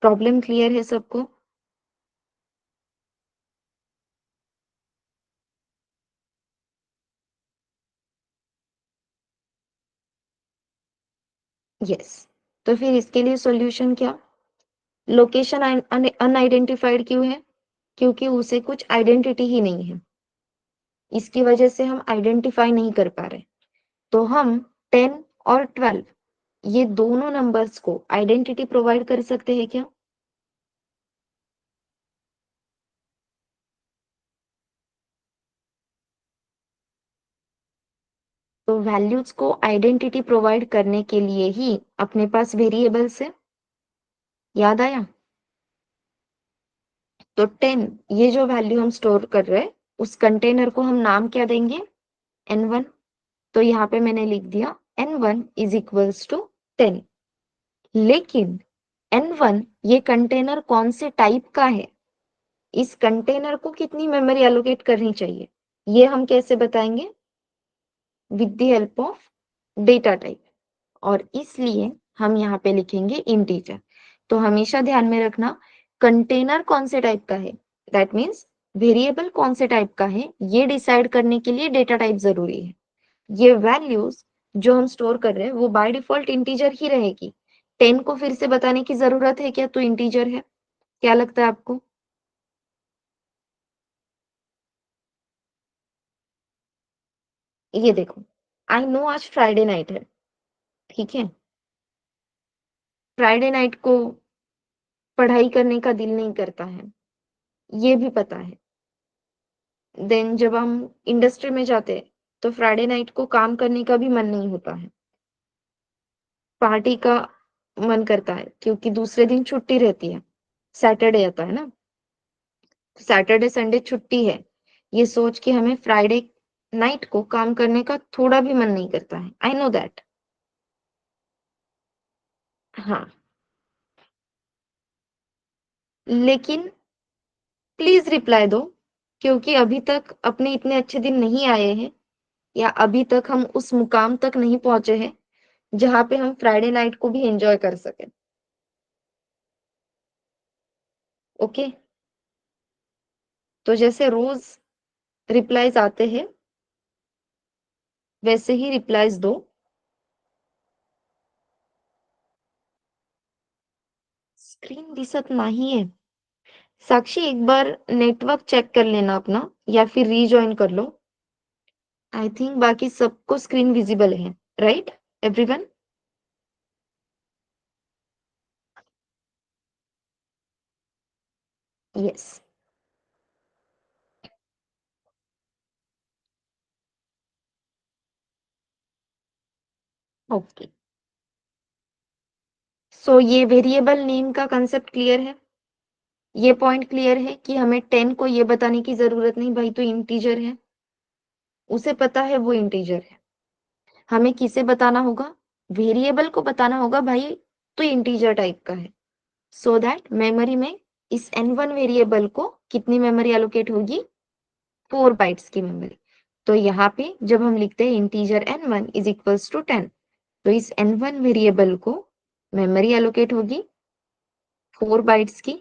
प्रॉब्लम क्लियर है सबको? यस। तो फिर इसके लिए सॉल्यूशन क्या? लोकेशन अनआइडेंटिफाइड क्यों है? क्योंकि उसे कुछ आइडेंटिटी ही नहीं है, इसकी वजह से हम आइडेंटिफाई नहीं कर पा रहे। तो हम 10 और 12 ये दोनों नंबर्स को आइडेंटिटी प्रोवाइड कर सकते हैं क्या? तो वैल्यूज को आइडेंटिटी प्रोवाइड करने के लिए ही अपने पास वेरिएबल्स है। याद आया? तो 10 ये जो वैल्यू हम स्टोर कर रहे हैं, उस कंटेनर को हम नाम क्या देंगे? N1। तो यहाँ पे मैंने लिख दिया N1 इज इक्वल्स टू 10। लेकिन N1 ये कंटेनर कौन से टाइप का है? इस कंटेनर को कितनी मेमोरी एलोकेट करनी चाहिए, ये हम कैसे बताएंगे? With the help of data type. और इसलिए हम यहाँ पे लिखेंगे इंटीजर। तो हमेशा ध्यान में रखना, कंटेनर कौन से टाइप का है, दैट मीन्स वेरिएबल कौन से टाइप का है, ये डिसाइड करने के लिए डेटा टाइप जरूरी है। ये वैल्यूज जो हम स्टोर कर रहे हैं वो बाय डिफॉल्ट इंटीजर ही रहेगी। 10 को फिर से बताने की जरूरत है क्या? तो इंटीजर है। क्या लगता है आपको? ये देखो, आई नो आज फ्राइडे नाइट है, ठीक है? फ्राइडे नाइट को पढ़ाई करने का दिल नहीं करता है, ये भी पता है। देन जब हम इंडस्ट्री में जाते हैं तो फ्राइडे नाइट को काम करने का भी मन नहीं होता है, पार्टी का मन करता है, क्योंकि दूसरे दिन छुट्टी रहती है, सैटरडे आता है ना। सैटरडे संडे छुट्टी है, ये सोच के हमें फ्राइडे नाइट को काम करने का थोड़ा भी मन नहीं करता है। I know that. हाँ, लेकिन प्लीज रिप्लाई दो, क्योंकि अभी तक अपने इतने अच्छे दिन नहीं आए हैं, या अभी तक हम उस मुकाम तक नहीं पहुंचे हैं जहां पे हम फ्राइडे नाइट को भी एंजॉय कर सके। ओके? तो जैसे रोज रिप्लाईज आते हैं वैसे ही रिप्लाईज दो। स्क्रीन दिसत नाही है। साक्षी एक बार नेटवर्क चेक कर लेना अपना, या फिर रीजॉइन कर लो। आई थिंक बाकी सबको स्क्रीन विजिबल है, राइट एवरीवन? यस। ओके, सो ये वेरिएबल नेम का कंसेप्ट क्लियर है। ये पॉइंट क्लियर है कि हमें 10 को ये बताने की जरूरत नहीं भाई तो इंटीजर है, उसे पता है वो इंटीजर है। हमें किसे बताना होगा? वेरिएबल को बताना होगा भाई तो इंटीजर टाइप का है, सो दैट मेमोरी में इस n1 वेरिएबल को कितनी मेमोरी एलोकेट होगी? 4 बाइट्स की मेमोरी। तो यहाँ पे जब हम लिखते हैं integer n1 is equals to 10, तो इस n1 वेरिएबल को मेमोरी एलोकेट होगी 4 बाइट्स की,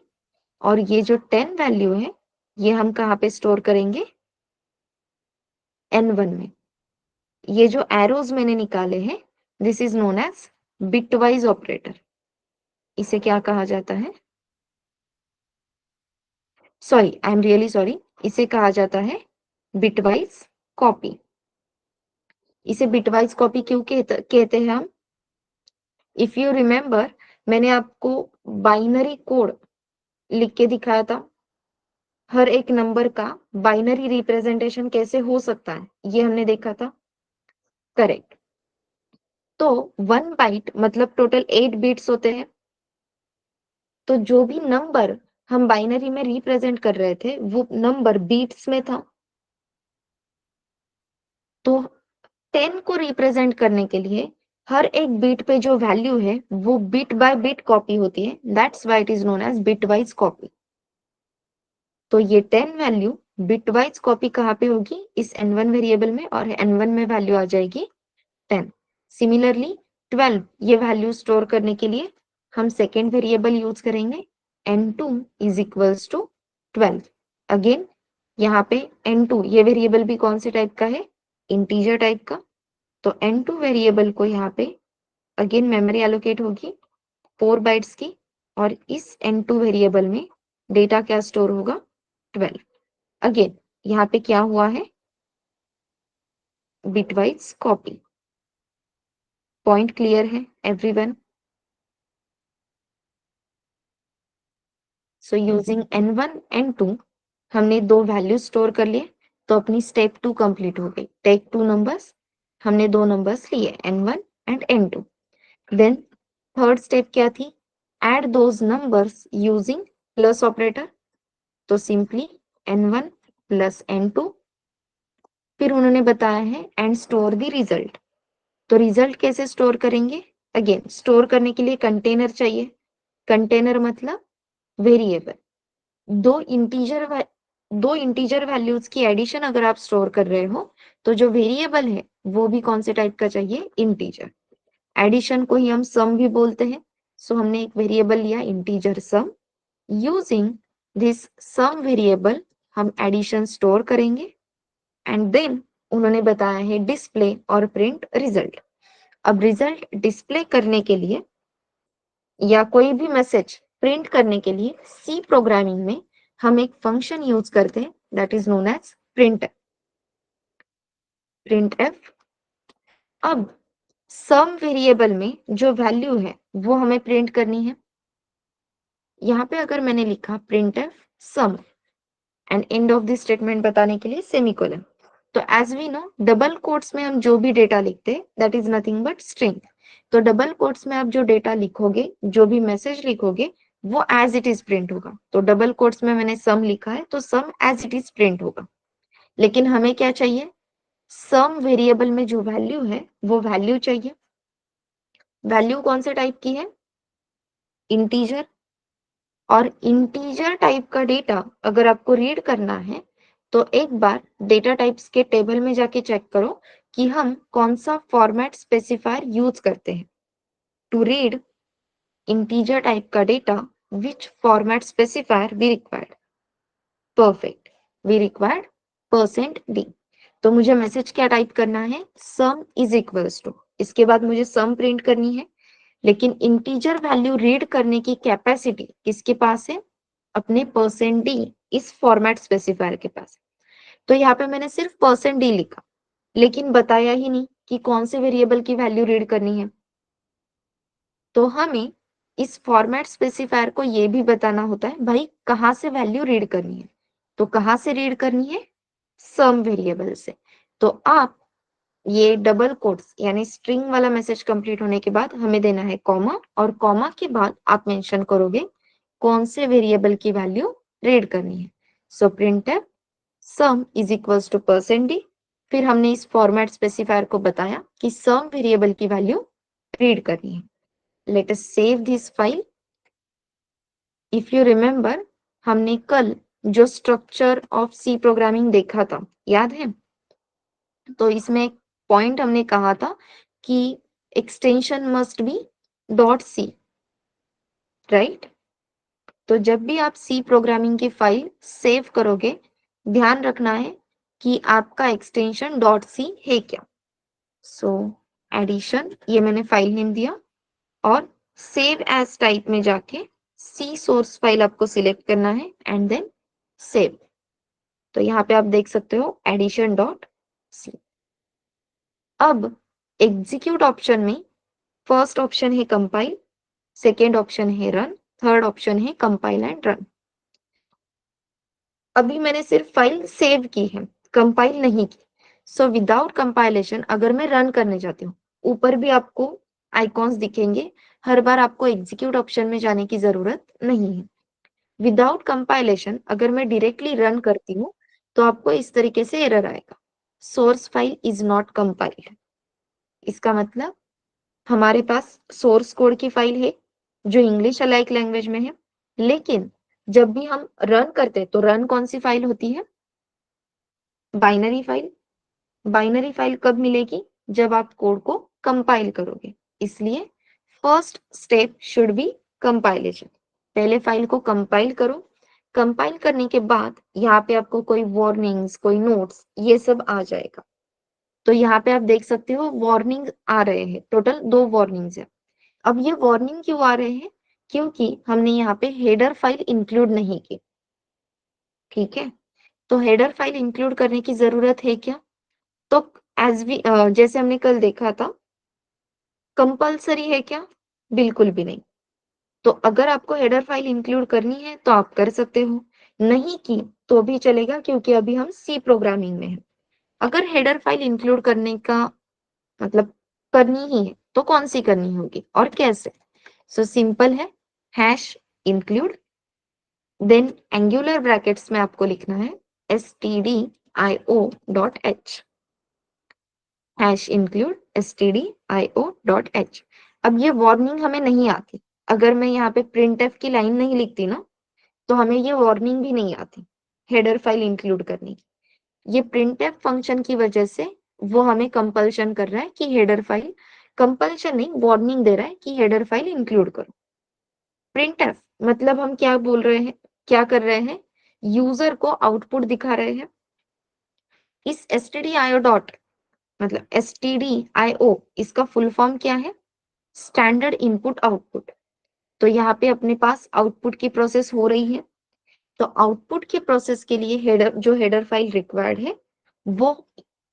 और ये जो 10 वैल्यू है ये हम कहाँ पे स्टोर करेंगे? n1 में। ये जो एरोज मैंने निकाले हैं this is known as bitwise operator. इसे क्या कहा जाता है? Sorry, I am really sorry, इसे कहा जाता है बिटवाइज कॉपी। इसे बिटवाइज कॉपी क्यों कहते हैं हम? इफ यू रिमेम्बर, मैंने आपको बाइनरी कोड लिख के दिखाया था। हर एक नंबर का बाइनरी रिप्रेजेंटेशन कैसे हो सकता है ये हमने देखा था, करेक्ट? तो 1 बाइट मतलब टोटल 8 बिट्स होते हैं। तो जो भी नंबर हम बाइनरी में रिप्रेजेंट कर रहे थे वो नंबर बीट्स में था। तो 10 को रिप्रेजेंट करने के लिए हर एक बिट पे जो वैल्यू है वो बिट बाय बिट कॉपी होती है, that's why it is known as bitwise copy. तो ये 10 वैल्यू बिटवाइज कॉपी कहाँ पे होगी? इस n1 वेरिएबल में, और n1 में वैल्यू आ जाएगी 10। सिमिलरली 12 ये वैल्यू स्टोर करने के लिए हम सेकेंड वेरिएबल यूज करेंगे n2 is equals to 12। Again यहाँ पे n2 ये वेरिएबल भी कौन से टाइप का है? इंटीजर टाइप का। तो n2 वेरिएबल को यहाँ पे अगेन मेमोरी एलोकेट होगी 4 बाइट्स की, और इस n2 वेरिएबल में डेटा क्या स्टोर होगा? 12। अगेन यहाँ पे क्या हुआ है? Bitwise copy. पॉइंट क्लियर है everyone? So using n1 n2 हमने दो वैल्यू स्टोर कर लिए, तो अपनी स्टेप 2 कंप्लीट हो गई। टेक 2 नंबर्स, हमने दो नंबर्स लिए n1 and n2। Then third step क्या थी? Add those numbers using plus operator. तो सिंपली n1 प्लस n2, फिर उन्होंने बताया है एंड स्टोर द रिजल्ट। तो रिजल्ट कैसे स्टोर करेंगे? अगेन स्टोर करने के लिए कंटेनर चाहिए। कंटेनर मतलब वेरिएबल। दो इंटीजर दो इंटीजर वैल्यूज की एडिशन अगर आप स्टोर कर रहे हो तो जो वेरिएबल है वो भी कौन से टाइप का चाहिए? इंटीजर। एडिशन को ही हम सम भी बोलते हैं। सो हमने एक वेरिएबल लिया integer sum. Using this sum variable हम एडिशन स्टोर करेंगे, एंड देन उन्होंने बताया है डिस्प्ले और प्रिंट रिजल्ट। अब रिजल्ट डिस्प्ले करने के लिए या कोई भी मैसेज प्रिंट करने के लिए सी प्रोग्रामिंग में हम एक फंक्शन यूज करते हैं that is known as print. Print F. अब सम वेरिएबल में जो वैल्यू है वो हमें प्रिंट करनी है। यहाँ पे अगर मैंने लिखा print F sum and end of this statement बताने के लिए सेमीकोलन, तो as we know double quotes में हम जो भी डेटा लिखते हैं that is nothing but string. तो डबल कोट्स में आप जो डेटा लिखोगे, जो भी मैसेज लिखोगे, वो एज इट इज प्रिंट होगा। तो डबल कोट्स में मैंने सम लिखा है तो सम एज इट इज प्रिंट होगा। लेकिन हमें क्या चाहिए? सम वेरिएबल में जो वैल्यू है वो वैल्यू चाहिए। वैल्यू कौन से टाइप की है? इंटीजर। और इंटीजर टाइप का डेटा अगर आपको रीड करना है तो एक बार डेटा टाइप्स के टेबल में जाके चेक करो कि हम कौन सा फॉर्मेट स्पेसिफायर यूज करते हैं टू रीड इंटीजर टाइप का data, which format specifier be required. Perfect. We required %d। तो मुझे मैसेज क्या टाइप करना है, सम इज इक्वल्स टू, इसके बाद मुझे सम प्रिंट करनी है, लेकिन इंटीजर वैल्यू रीड करने की कैपेसिटी किसके पास है, अपने %d इस फॉर्मेट स्पेसिफायर के पास। तो यहाँ पे मैंने सिर्फ %d लिखा, लेकिन बताया ही नहीं कि कौन से वेरिएबल की वैल्यू रीड करनी है। तो हमें इस फॉर्मेट स्पेसिफायर को ये भी बताना होता है भाई कहाँ से वैल्यू रीड करनी है। तो कहाँ से रीड करनी है, सम वेरिएबल से। तो आप ये डबल कोट्स यानी स्ट्रिंग वाला मैसेज कंप्लीट होने के बाद हमें देना है कॉमा, और कॉमा के बाद आप मेंशन करोगे कौन से वेरिएबल की वैल्यू रीड करनी है। So printf sum is equals to %d। फिर हमने इस फॉर्मेट स्पेसिफायर को बताया कि सम वेरिएबल की वैल्यू रीड करनी है। Let us save this file. If you remember, हमने कल जो स्ट्रक्चर ऑफ सी प्रोग्रामिंग देखा था, याद है? तो इसमें एक पॉइंट हमने कहा था कि extension must be .c, right? तो जब भी आप सी प्रोग्रामिंग की फाइल सेव करोगे, ध्यान रखना है कि आपका एक्सटेंशन .c है क्या। सो एडिशन, ये मैंने फाइल नेम दिया, और सेव एज टाइप में जाके सी सोर्स फाइल आपको सिलेक्ट करना है एंड देन सेव। तो यहाँ पे आप देख सकते हो addition.c। अब एग्जीक्यूट ऑप्शन में फर्स्ट ऑप्शन है कंपाइल, सेकेंड ऑप्शन है रन, थर्ड ऑप्शन है कंपाइल एंड रन। अभी मैंने सिर्फ फाइल सेव की है, कंपाइल नहीं की। सो विदाउट कंपाइलेशन अगर मैं रन करने जाती हूँ, ऊपर भी आपको आइकॉन्स दिखेंगे, हर बार आपको एग्जीक्यूट ऑप्शन में जाने की जरूरत नहीं है। विदाउट कंपाइलेशन अगर मैं डायरेक्टली रन करती हूँ तो आपको इस तरीके से एरर आएगा, source file is not compiled. इसका मतलब हमारे पास सोर्स कोड की फाइल है जो इंग्लिश अलाइक लैंग्वेज में है, लेकिन जब भी हम रन करते हैं तो रन कौन सी फाइल होती है, बाइनरी फाइल। बाइनरी फाइल कब मिलेगी, जब आप कोड को कंपाइल करोगे। इसलिए first step should be compilation. पहले फाइल को कंपाइल करो, कंपाइल करने के बाद यहाँ पे आपको कोई वार्निंग्स, कोई नोट्स, ये सब आ जाएगा। तो यहाँ पे आप देख सकते हो वार्निंग आ रहे हैं, टोटल 2 वार्निंग्स है। अब ये वार्निंग क्यों आ रहे हैं, क्योंकि हमने यहाँ पे हेडर फाइल इंक्लूड नहीं की। ठीक है, तो हेडर फाइल इंक्लूड करने की जरूरत है क्या, तो जैसे हमने कल देखा था, कंपल्सरी है क्या, बिल्कुल भी नहीं। तो अगर आपको हेडर फाइल इंक्लूड करनी है तो आप कर सकते हो, नहीं की तो भी चलेगा, क्योंकि अभी हम सी प्रोग्रामिंग में हैं। अगर हेडर फाइल इंक्लूड करने का मतलब करनी ही है तो कौन सी करनी होगी और कैसे। सो सिंपल है, hash include, then angular brackets में आपको लिखना है stdio.h, हैश इंक्लूड stdio.h। अब ये वार्निंग हमें नहीं आती, अगर मैं यहाँ पे printf की लाइन नहीं लिखती ना तो हमें ये वार्निंग भी नहीं आती हेडर फाइल इंक्लूड करने की। ये printf फंक्शन की वजह से वो हमें कंपल्शन कर रहा है कि हेडर फाइल, कंपल्शन नहीं, वार्निंग दे रहा है कि हेडर फाइल इंक्लूड करो। printf मतलब हम क्या बोल रहे हैं, क्या कर रहे हैं, यूजर को आउटपुट दिखा रहे हैं। इस stdio डॉट मतलब stdio इसका फुल फॉर्म क्या है, स्टैंडर्ड इनपुट आउटपुट। तो यहाँ पे अपने पास आउटपुट की प्रोसेस हो रही है, तो आउटपुट के प्रोसेस के लिए हेडर, जो हेडर फाइल रिक्वायर्ड है वो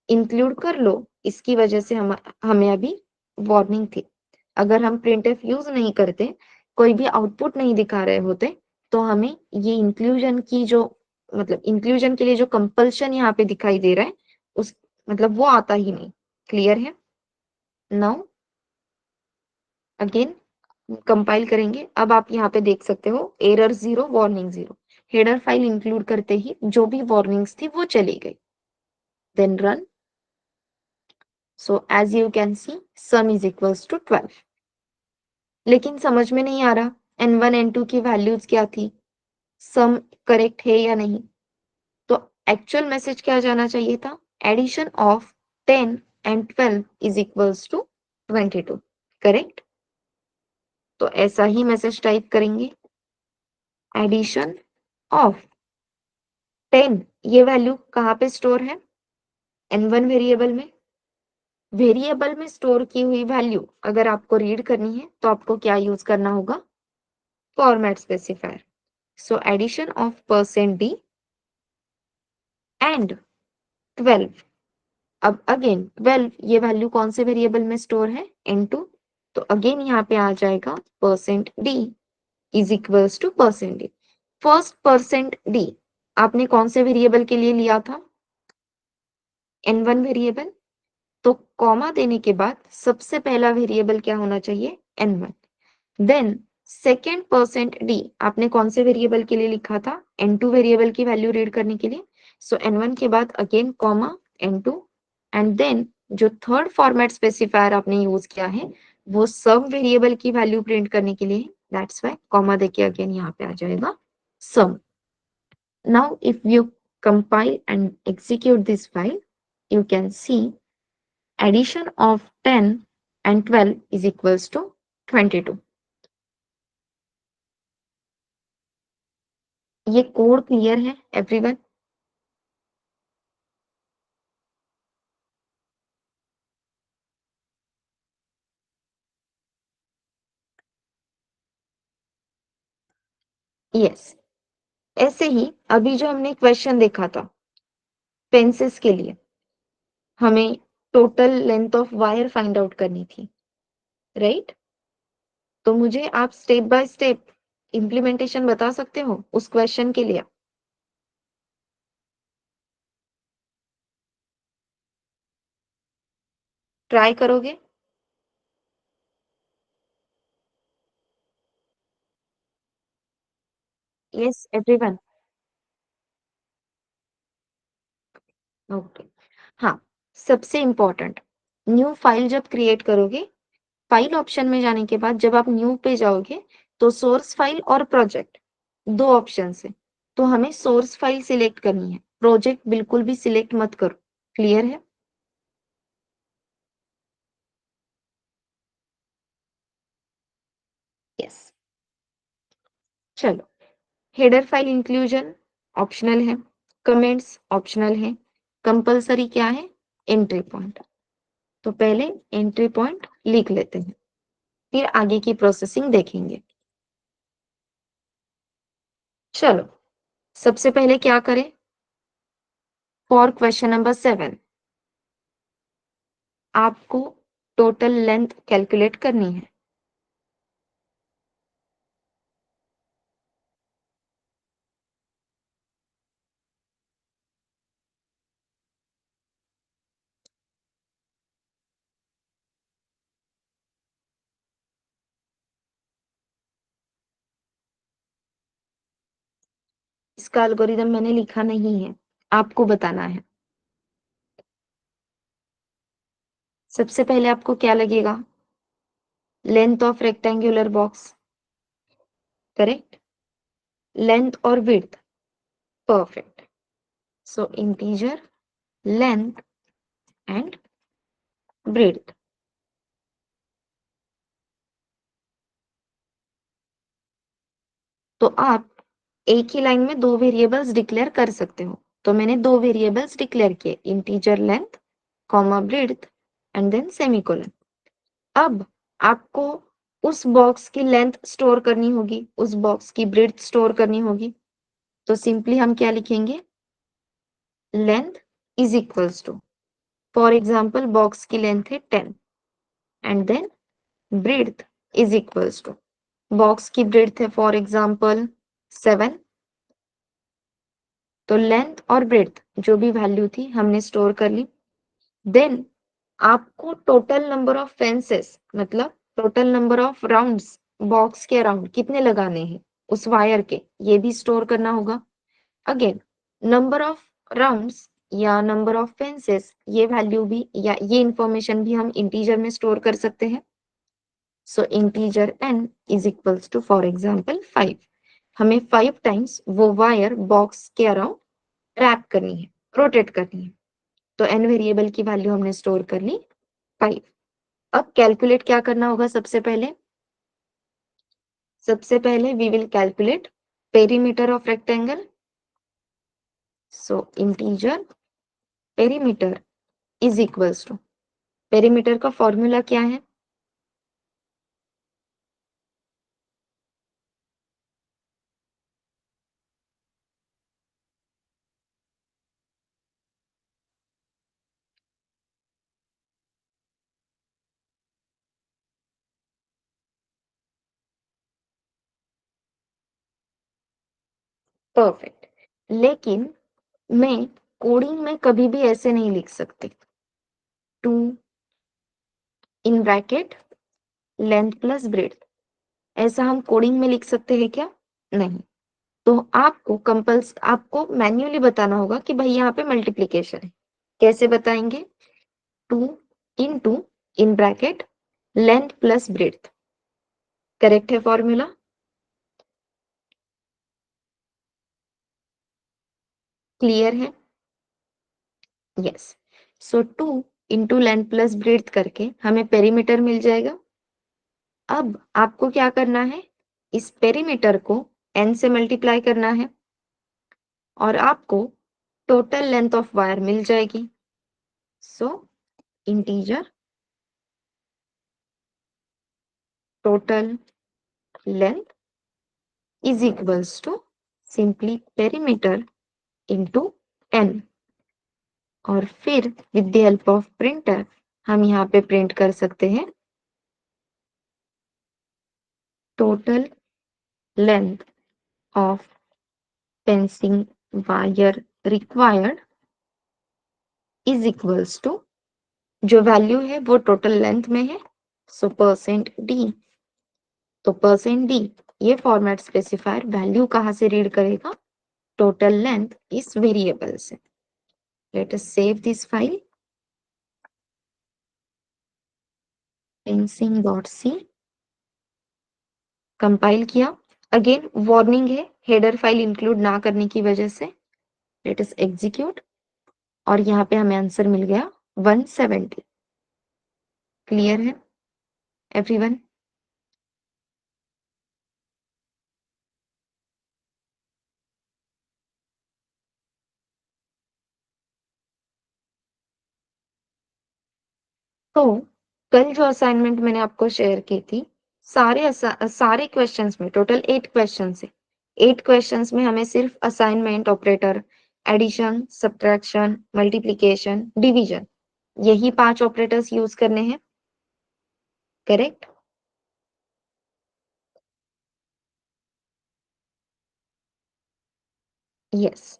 इंक्लूड कर लो। इसकी वजह से हमें अभी वार्निंग थी। अगर हम printf यूज नहीं करते, कोई भी आउटपुट नहीं दिखा रहे होते, तो हमें ये इंक्लूजन की जो मतलब इंक्लूजन के लिए जो कंपल्शन यहाँ पे दिखाई दे रहा है उस मतलब वो आता ही नहीं। क्लियर है? नाउ अगेन कंपाइल करेंगे। अब आप यहाँ पे देख सकते हो error 0, warning 0। Header file include करते ही जो भी वार्निंग्स थी वो चली गई। Then run. So as you can see sum is equals to 12। लेकिन समझ में नहीं आ रहा n1 n2 की वैल्यूज क्या थी, सम करेक्ट है या नहीं। तो एक्चुअल मैसेज क्या जाना चाहिए था, addition of 10 and 12 is equals to 22, correct. तो ऐसा ही मैसेज टाइप करेंगे, एडिशन ऑफ 10 ये वैल्यू कहाँ पे स्टोर है? N1 वेरिएबल में। वेरिएबल में स्टोर की हुई वैल्यू अगर आपको रीड करनी है तो आपको क्या यूज करना होगा? Format specifier. So addition of %d and 12। अब अगेन 12 ये वैल्यू कौन से वेरिएबल में स्टोर है? N2। तो अगेन यहाँ पे आ जाएगा %d is equals to %d। First %d आपने कौन से वेरिएबल के लिए लिया था? N1 variable. तो कॉमा देने के बाद सबसे पहला वेरिएबल क्या होना चाहिए? N1। देन सेकेंड %d आपने कौन से वेरिएबल के लिए लिखा था? N2 वेरिएबल की वैल्यू रीड करने के लिए। सो N1 के बाद again comma N2 and then जो थर्ड फॉर्मेट स्पेसिफायर आपने यूज किया है वो सम वेरिएबल की वैल्यू प्रिंट करने के लिए, दैट्स व्हाई कॉमा देके अगेन यहाँ पे आ जाएगा sum. Now if you compile and execute this file, you can see addition of 10 and 12 is equals to 22. ये कोड क्लियर है एवरीवन? यस। ऐसे ही अभी जो हमने क्वेश्चन देखा था पेंसिल्स के लिए, हमें total length of wire find out करनी थी, राइट? तो मुझे आप स्टेप बाय स्टेप इम्प्लीमेंटेशन बता सकते हो उस क्वेश्चन के लिए? ट्राई करोगे? Yes everyone. ओके। हाँ, सबसे इम्पोर्टेंट, न्यू फाइल जब क्रिएट करोगे, फाइल ऑप्शन में जाने के बाद जब आप न्यू पे जाओगे तो सोर्स फाइल और प्रोजेक्ट दो ऑप्शन है। तो हमें सोर्स फाइल सिलेक्ट करनी है, प्रोजेक्ट बिल्कुल भी सिलेक्ट मत करो। क्लियर है? यस। चलो, हेडर फाइल इंक्लूजन ऑप्शनल है, कमेंट्स ऑप्शनल है, कंपलसरी क्या है? Entry point. तो पहले एंट्री पॉइंट लिख लेते हैं, फिर आगे की प्रोसेसिंग देखेंगे। चलो, सबसे पहले क्या करें? फॉर क्वेश्चन नंबर 7 आपको टोटल लेंथ कैलकुलेट करनी है। इसका एल्गोरिदम मैंने लिखा नहीं है, आपको बताना है। सबसे पहले आपको क्या लगेगा? Length of rectangular box, correct? Length और width, perfect. So integer length and breadth. तो आप एक ही लाइन में दो वेरिएबल्स डिक्लेयर कर सकते हो। तो मैंने दो वेरिएबल्स डिक्लेयर किए, integer length comma breadth and then semicolon. अब आपको उस बॉक्स की लेंथ स्टोर करनी होगी, उस बॉक्स की ब्रेड्थ स्टोर करनी होगी। तो सिंपली हम क्या लिखेंगे? Length is equals to, for example box की लेंथ है 10 and then breadth is equals to, box की ब्रेड्थ है फॉर एग्जाम्पल 7। तो लेंथ और ब्रेड्थ जो भी वैल्यू थी हमने स्टोर कर ली। देन आपको टोटल नंबर ऑफ फेंसेस मतलब total number of rounds box के अराउंड कितने लगाने हैं उस वायर के, ये भी स्टोर करना होगा। अगेन नंबर ऑफ राउंड्स या नंबर ऑफ फेंसेस ये वैल्यू भी या ये इंफॉर्मेशन भी हम इंटीजर में स्टोर कर सकते हैं। So integer n is equals to for example 5। हमें 5 टाइम्स वो वायर बॉक्स के अराउंड रैप करनी है, रोटेट करनी है। तो n वेरिएबल की वैल्यू हमने स्टोर कर ली 5। अब कैलकुलेट क्या करना होगा? सबसे पहले we will calculate perimeter of rectangle. So integer perimeter is equals to, perimeter का फॉर्मूला क्या है? परफेक्ट। लेकिन मैं कोडिंग में कभी भी ऐसे नहीं लिख सकती, two in bracket length plus breadth, ऐसा हम कोडिंग में लिख सकते हैं क्या? नहीं। तो आपको मैन्युअली बताना होगा कि भाई यहाँ पे मल्टीप्लीकेशन है। कैसे बताएंगे? Two into in bracket length plus breadth, correct है फॉर्मूला? क्लियर है? Yes. So two into length plus breadth करके हमें पेरीमीटर मिल जाएगा। अब आपको क्या करना है? इस पेरीमीटर को n से मल्टीप्लाई करना है और आपको टोटल लेंथ ऑफ वायर मिल जाएगी। So integer total length is equals to simply perimeter into n, और फिर with the help of printer हम यहाँ पे प्रिंट कर सकते हैं total length of fencing wire required is equals to, जो वैल्यू है वो टोटल लेंथ में है, सो परसेंट डी। तो परसेंट डी ये फॉर्मेट स्पेसिफायर वैल्यू कहाँ से रीड करेगा? टोटल लेंथ इस वेरिएबल से। Late us save this file, fencing.c, compile किया। अगेन वार्निंग है हेडर फाइल इंक्लूड ना करने की वजह से। लेट अस एग्जीक्यूट, और यहाँ पे हमें आंसर मिल गया 170। क्लियर है एवरीवन? तो कल जो असाइनमेंट मैंने आपको शेयर की थी, सारे क्वेश्चंस में, टोटल 8 क्वेश्चंस है, 8 क्वेश्चंस में हमें सिर्फ assignment operator, addition, subtraction, multiplication, division, यही 5 ऑपरेटर्स यूज करने हैं, करेक्ट? यस।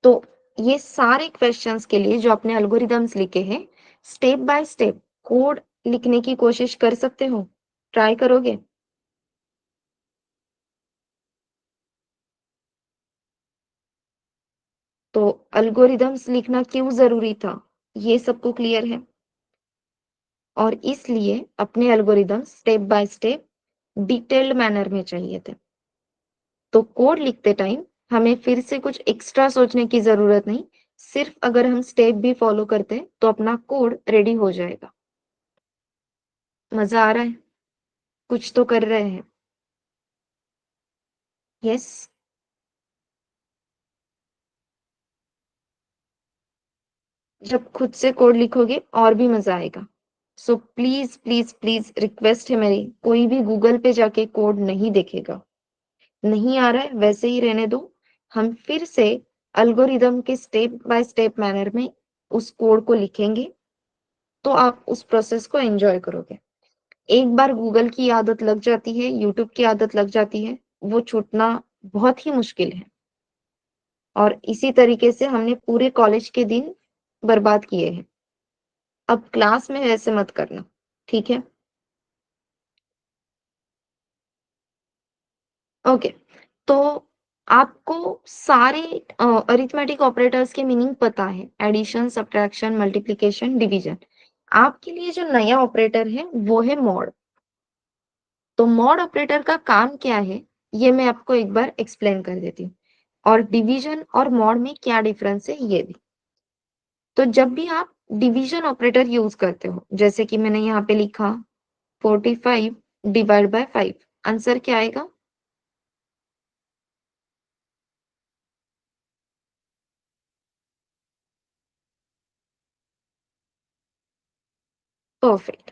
तो ये सारे क्वेश्चंस के लिए जो आपने एल्गोरिदम्स लिखे हैं, स्टेप बाय स्टेप कोड लिखने की कोशिश कर सकते हो, ट्राई करोगे? तो एल्गोरिदम्स लिखना क्यों जरूरी था, ये सबको क्लियर है? और इसलिए अपने algorithms step by step detailed manner में चाहिए थे। तो कोड लिखते टाइम हमें फिर से कुछ एक्स्ट्रा सोचने की जरूरत नहीं, सिर्फ अगर हम स्टेप भी फॉलो करते हैं तो अपना कोड रेडी हो जाएगा। मजा आ रहा है? कुछ तो कर रहे हैं? यस। जब खुद से कोड लिखोगे और भी मजा आएगा। So please please please request है मेरी, कोई भी गूगल पे जाके कोड नहीं देखेगा। नहीं आ रहा है वैसे ही रहने दो, हम फिर से अल्गोरिदम के स्टेप बाय स्टेप मैनर में उस कोड को लिखेंगे, तो आप उस प्रोसेस को एंजॉय करोगे। एक बार गूगल की आदत लग जाती है, यूट्यूब की आदत लग जाती है, वो छूटना बहुत ही मुश्किल है। और इसी तरीके से हमने पूरे कॉलेज के दिन बर्बाद किए हैं। अब क्लास में ऐसे मत करना, ठीक है? ओके। तो आपको सारे अरिथमेटिक ऑपरेटर्स के मीनिंग पता है, एडिशन, सब्ट्रैक्शन, मल्टीप्लिकेशन, डिवीजन। आपके लिए जो नया ऑपरेटर है वो है मॉड। तो मॉड ऑपरेटर का काम क्या है, ये मैं आपको एक बार एक्सप्लेन कर देती हूँ, और डिवीजन और मॉड में क्या डिफरेंस है ये भी। तो जब भी आप डिवीजन ऑपरेटर यूज करते हो, जैसे कि मैंने यहाँ पे लिखा 45 डिवाइड बाय 5, आंसर क्या आएगा? Perfect,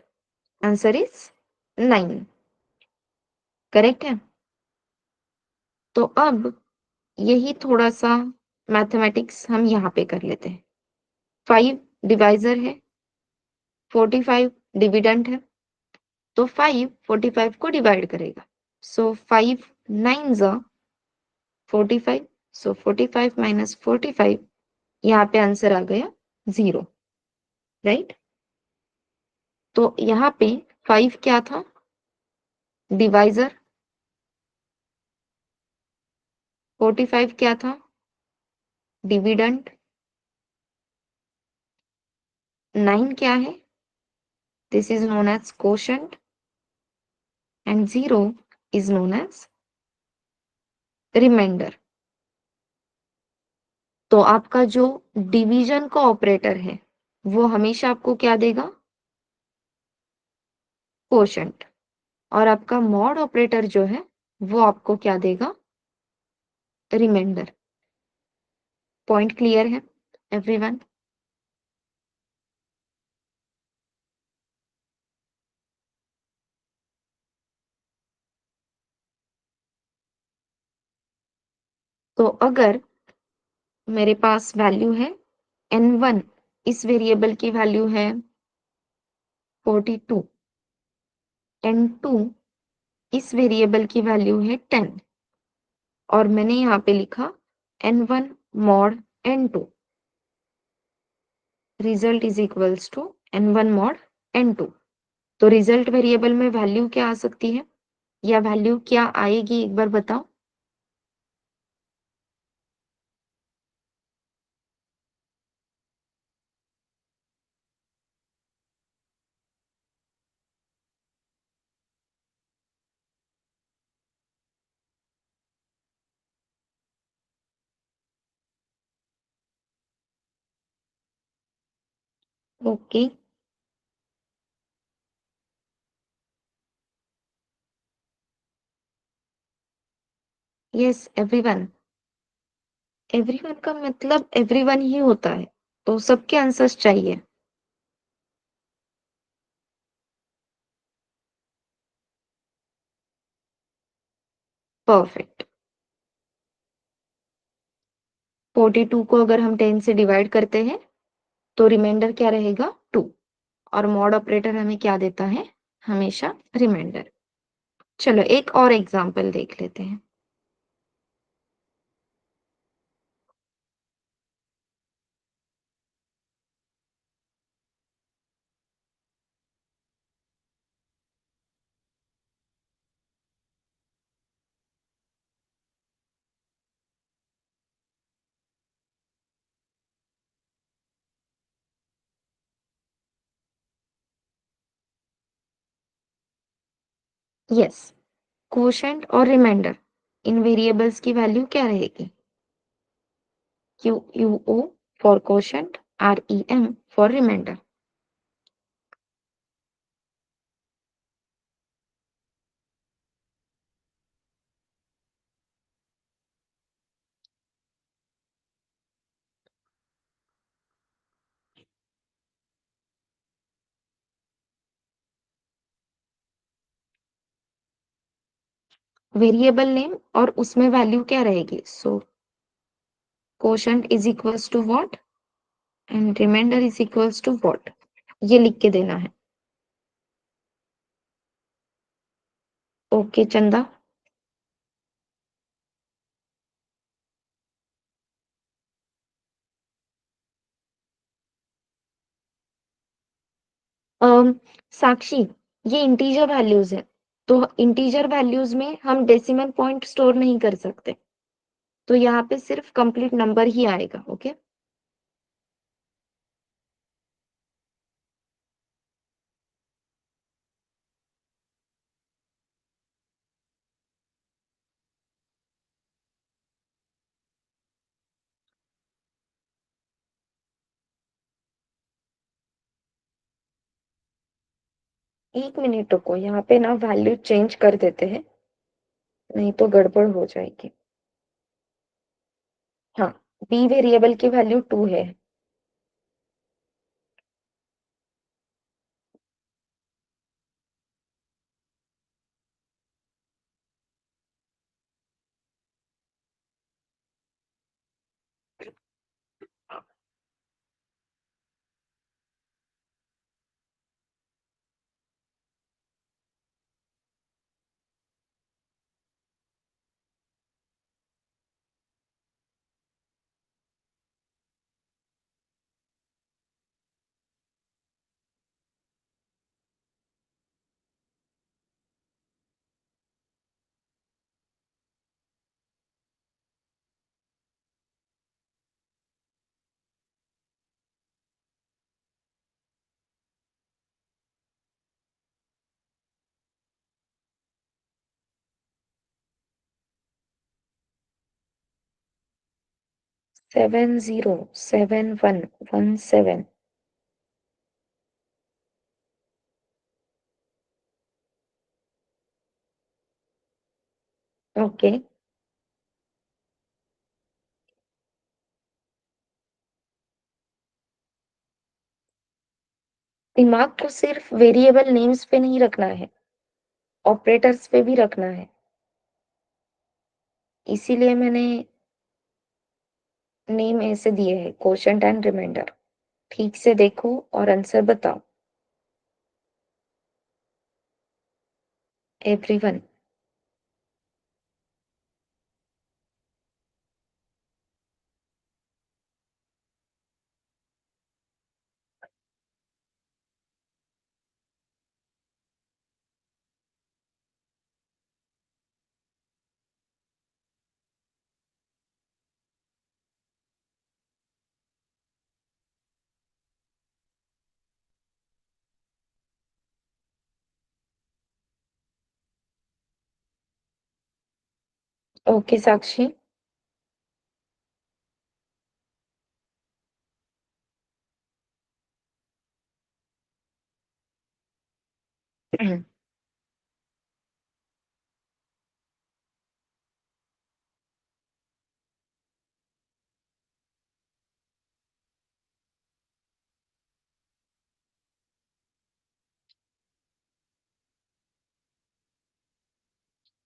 answer is 9। करेक्ट है। तो अब यही थोड़ा सा मैथमेटिक्स हम यहाँ पे कर लेते हैं। 5 डिवाइजर है, 45 डिविडेंड है, तो 5 45 को डिवाइड करेगा। सो 5 9 जा 45, सो 45 माइनस 45, यहाँ पे आंसर आ गया 0, राइट। तो यहाँ पे 5 क्या था, डिवाइजर, 45 क्या था, डिविडेंड, 9 क्या है, this is known as quotient, and 0 is known as remainder. तो आपका जो डिवीजन का ऑपरेटर है वो हमेशा आपको क्या देगा, कोशेंट, और आपका मॉड ऑपरेटर जो है वो आपको क्या देगा, रिमाइंडर। पॉइंट क्लियर है एवरीवन? तो अगर मेरे पास वैल्यू है n1, इस वेरिएबल की वैल्यू है 42, n2 इस वेरिएबल की वैल्यू है 10, और मैंने यहाँ पे लिखा n1 mod n2, result is equals to n1 mod n2। तो रिजल्ट वेरिएबल में वैल्यू क्या आ सकती है, या वैल्यू क्या आएगी, एक बार बताओ। Okay, yes everyone. एवरीवन का मतलब एवरीवन ही होता है, तो सबके आंसर्स चाहिए। परफेक्ट। 42 को अगर हम 10 से डिवाइड करते हैं तो रिमाइंडर क्या रहेगा, 2, और मॉड ऑपरेटर हमें क्या देता है, हमेशा रिमाइंडर। चलो एक और एग्जांपल देख लेते हैं। यस, कोशेंट और रिमाइंडर, इन वेरिएबल्स की वैल्यू क्या रहेगी, Q U O for quotient, R E M for remainder. Variable name और उसमें वैल्यू क्या रहेगी, so quotient is equals to what and remainder is equals to what, ये लिख के देना है। ओके चंदा। साक्षी, ये इंटीजर वैल्यूज है, तो इंटीजर वैल्यूज में हम डेसिमल पॉइंट स्टोर नहीं कर सकते, तो यहाँ पे सिर्फ कंप्लीट नंबर ही आएगा। ओके, 1 मिनट रुको, यहाँ पे ना वैल्यू चेंज कर देते हैं, नहीं तो गड़बड़ हो जाएगी। हाँ, बी वेरिएबल की वैल्यू 2 है। 707117। ओके। दिमाग को सिर्फ वेरिएबल नेम्स पे नहीं रखना है, ऑपरेटर्स पे भी रखना है। इसीलिए मैंने नेम ऐसे दिए हैं, क्वोशंट एंड रिमाइंडर। ठीक से देखो और आंसर बताओ एवरीवन। ओके साक्षी।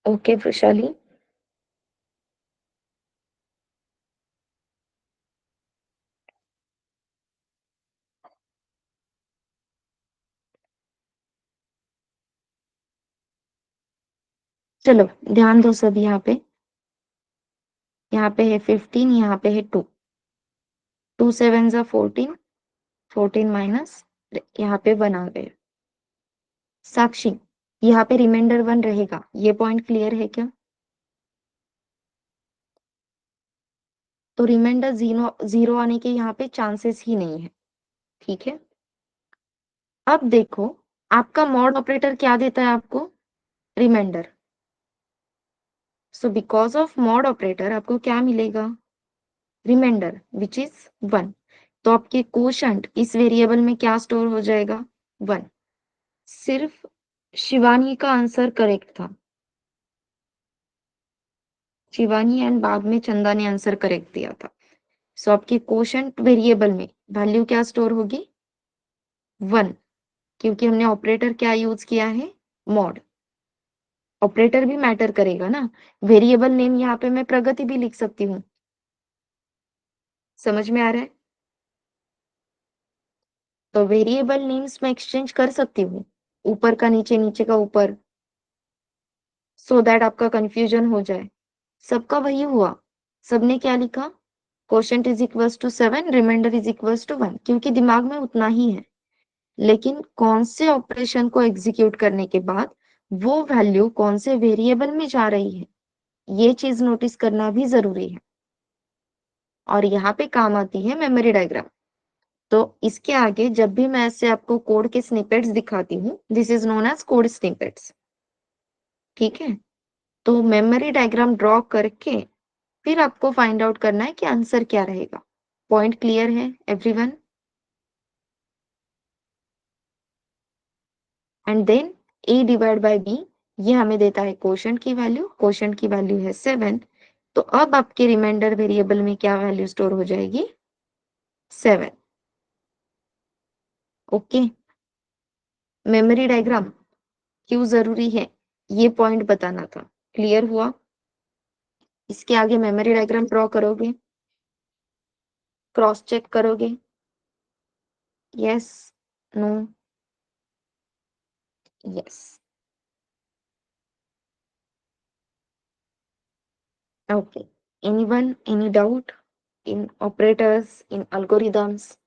ओके वैशाली। चलो ध्यान दो सब यहाँ पे है 15, यहाँ पे है 2। 2 7 जा 14, 14 माइनस, यहाँ पे 1 आ गए। साक्षी, यहाँ पे रिमाइंडर 1 रहेगा, ये पॉइंट क्लियर है क्या? तो रिमाइंडर जीरो जीरो आने के यहाँ पे चांसेस ही नहीं है। ठीक है, अब देखो आपका मॉड ऑपरेटर क्या देता है आपको? Remainder. So because of mod operator आपको क्या मिलेगा? Remainder which is 1। तो आपके कोशंट इस वेरिएबल में क्या स्टोर हो जाएगा? 1। सिर्फ शिवानी का आंसर करेक्ट था, शिवानी एंड बाद में चंदा ने आंसर करेक्ट दिया था। सो आपके कोशंट वेरिएबल में वैल्यू क्या स्टोर होगी? 1, क्योंकि हमने ऑपरेटर क्या यूज किया है? मॉड। ऑपरेटर भी मैटर करेगा ना, वेरिएबल नेम यहाँ पे मैं प्रगति भी लिख सकती हूँ। समझ में आ रहा है? तो वेरिएबल नेम्स मैं एक्सचेंज कर सकती हूँ, ऊपर का नीचे, नीचे का ऊपर, सो दैट आपका कंफ्यूजन हो जाए। सबका वही हुआ, सबने क्या लिखा? Quotient is equals to 7, remainder is equals to 1, क्योंकि दिमाग में उतना ही है। लेकिन कौन से ऑपरेशन को एग्जीक्यूट करने के बाद वो वैल्यू कौन से वेरिएबल में जा रही है, ये चीज नोटिस करना भी जरूरी है। और यहाँ पे काम आती है मेमोरी डायग्राम। तो इसके आगे जब भी मैं ऐसे आपको कोड के स्निपेट्स दिखाती हूँ, this is known as code snippets. ठीक है, तो मेमोरी डायग्राम ड्रॉ करके फिर आपको फाइंड आउट करना है कि आंसर क्या रहेगा। पॉइंट क्लियर है everyone? And then A divide by B, ये हमें देता है क्वोशंट की वैल्यू, क्वोशंट की वैल्यू है 7। तो अब आपके रिमाइंडर वेरिएबल में क्या वैल्यू स्टोर हो जाएगी? 7। ओके, मेमोरी डायग्राम क्यों जरूरी है, ये पॉइंट बताना था। क्लियर हुआ? इसके आगे मेमोरी डायग्राम ड्रॉ करोगे, क्रॉस चेक करोगे, yes, no, yes. Okay, anyone, any doubt in operators, in algorithms?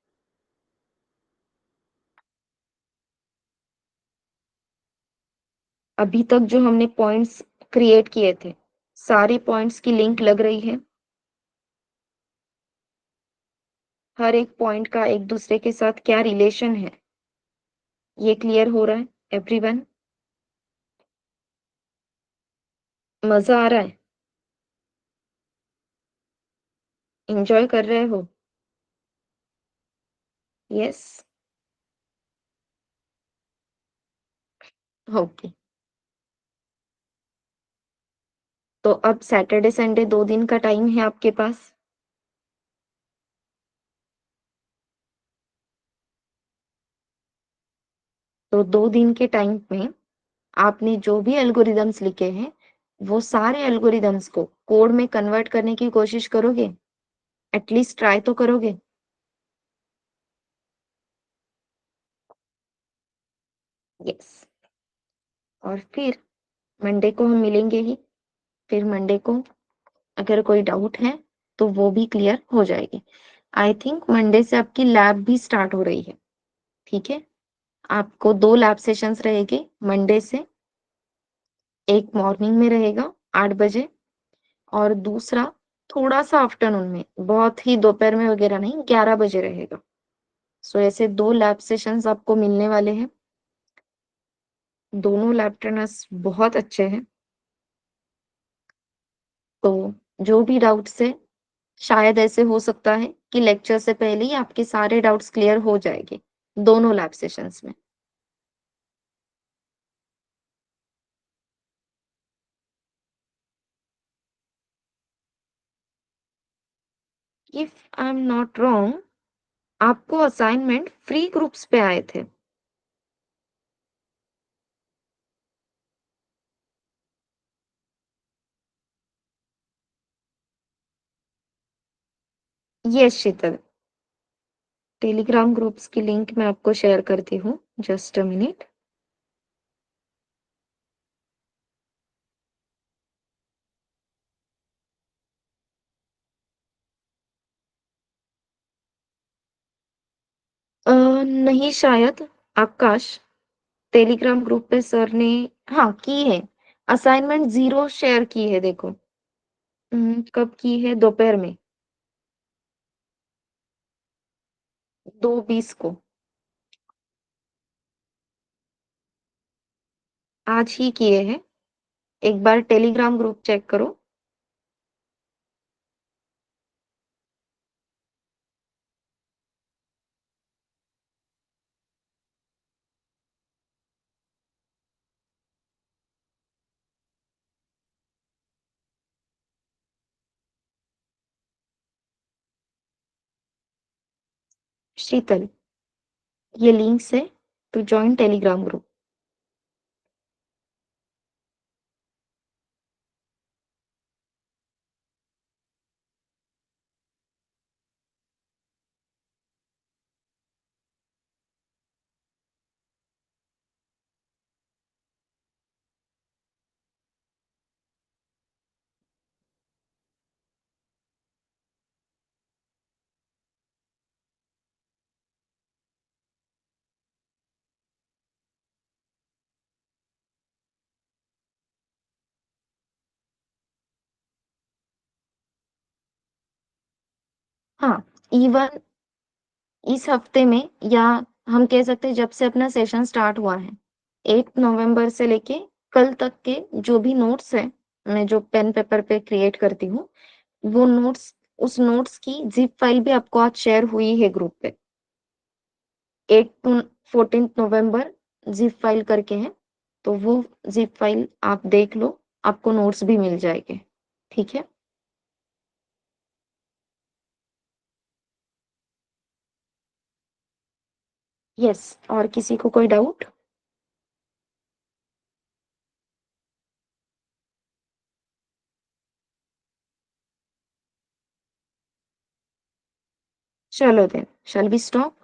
अभी तक जो हमने पॉइंट्स क्रिएट किए थे, सारे पॉइंट्स की लिंक लग रही है? हर एक पॉइंट का एक दूसरे के साथ क्या रिलेशन है, ये क्लियर हो रहा है एवरीवन? मजा आ रहा है? एंजॉय कर रहे हो? यस? ओके। तो अब सैटरडे संडे 2 दिन का टाइम है आपके पास। तो 2 दिन के टाइम में आपने जो भी एल्गोरिदम्स लिखे हैं, वो सारे एल्गोरिदम्स को कोड में कन्वर्ट करने की कोशिश करोगे? एटलीस्ट ट्राई तो करोगे? यस। और फिर मंडे को हम मिलेंगे ही। फिर मंडे को अगर कोई डाउट है, तो वो भी क्लियर हो जाएगी। आई थिंक मंडे से आपकी लैब भी स्टार्ट हो रही है, ठीक है? आपको 2 लैब सेशंस रहेंगे मंडे से। एक मॉर्निंग में रहेगा 8 बजे और दूसरा थोड़ा-सा आफ्टरनून में, बहुत ही दोपहर में वगैरह नहीं, 11 बजे रहेगा। सो ऐसे 2 लैब सेशंस आपको मिलने वाले हैं। दोनों लैब ट्रेनर्स बहुत अच्छे हैं। तो जो भी डाउट्स है, शायद ऐसे हो सकता है कि लेक्चर से पहले ही आपके सारे डाउट्स क्लियर हो जाएँगे, दोनों लैब सेशंस में। If I am not wrong, आपको असाइनमेंट फ्री ग्रुप्स पे आए थे। यस शीतल, टेलीग्राम ग्रुप्स की लिंक मैं आपको शेयर करती हूँ। Just a minute. नहीं शायद, आकाश, टेलीग्राम ग्रुप पे सर ने, हाँ, की है। असाइनमेंट 0 शेयर की है देखो। कब की है? दोपहर में, 2:20 को। आज ही किए हैं। एक बार टेलीग्राम ग्रुप चेक करो। शीतल, ये लिंक से टू जॉइन टेलीग्राम ग्रुप। हाँ, इवन इस हफ्ते में, या हम कह सकते हैं जब से अपना सेशन स्टार्ट हुआ है, 8 नवंबर से लेके कल तक के जो भी नोट्स हैं, मैं जो पेन पेपर पे क्रिएट करती हूँ, वो नोट्स, उस नोट्स की ज़िप फाइल भी आपको आज शेयर हुई है ग्रुप पे। 8 टू 14 नवंबर ज़िप फाइल करके है, तो वो ज़िप फाइल आप देख लो, आपको नोट्स भी मिल जाएँगे, ठीक है? यस, और किसी को कोई डाउट? चलो देन, शैल वी स्टॉप?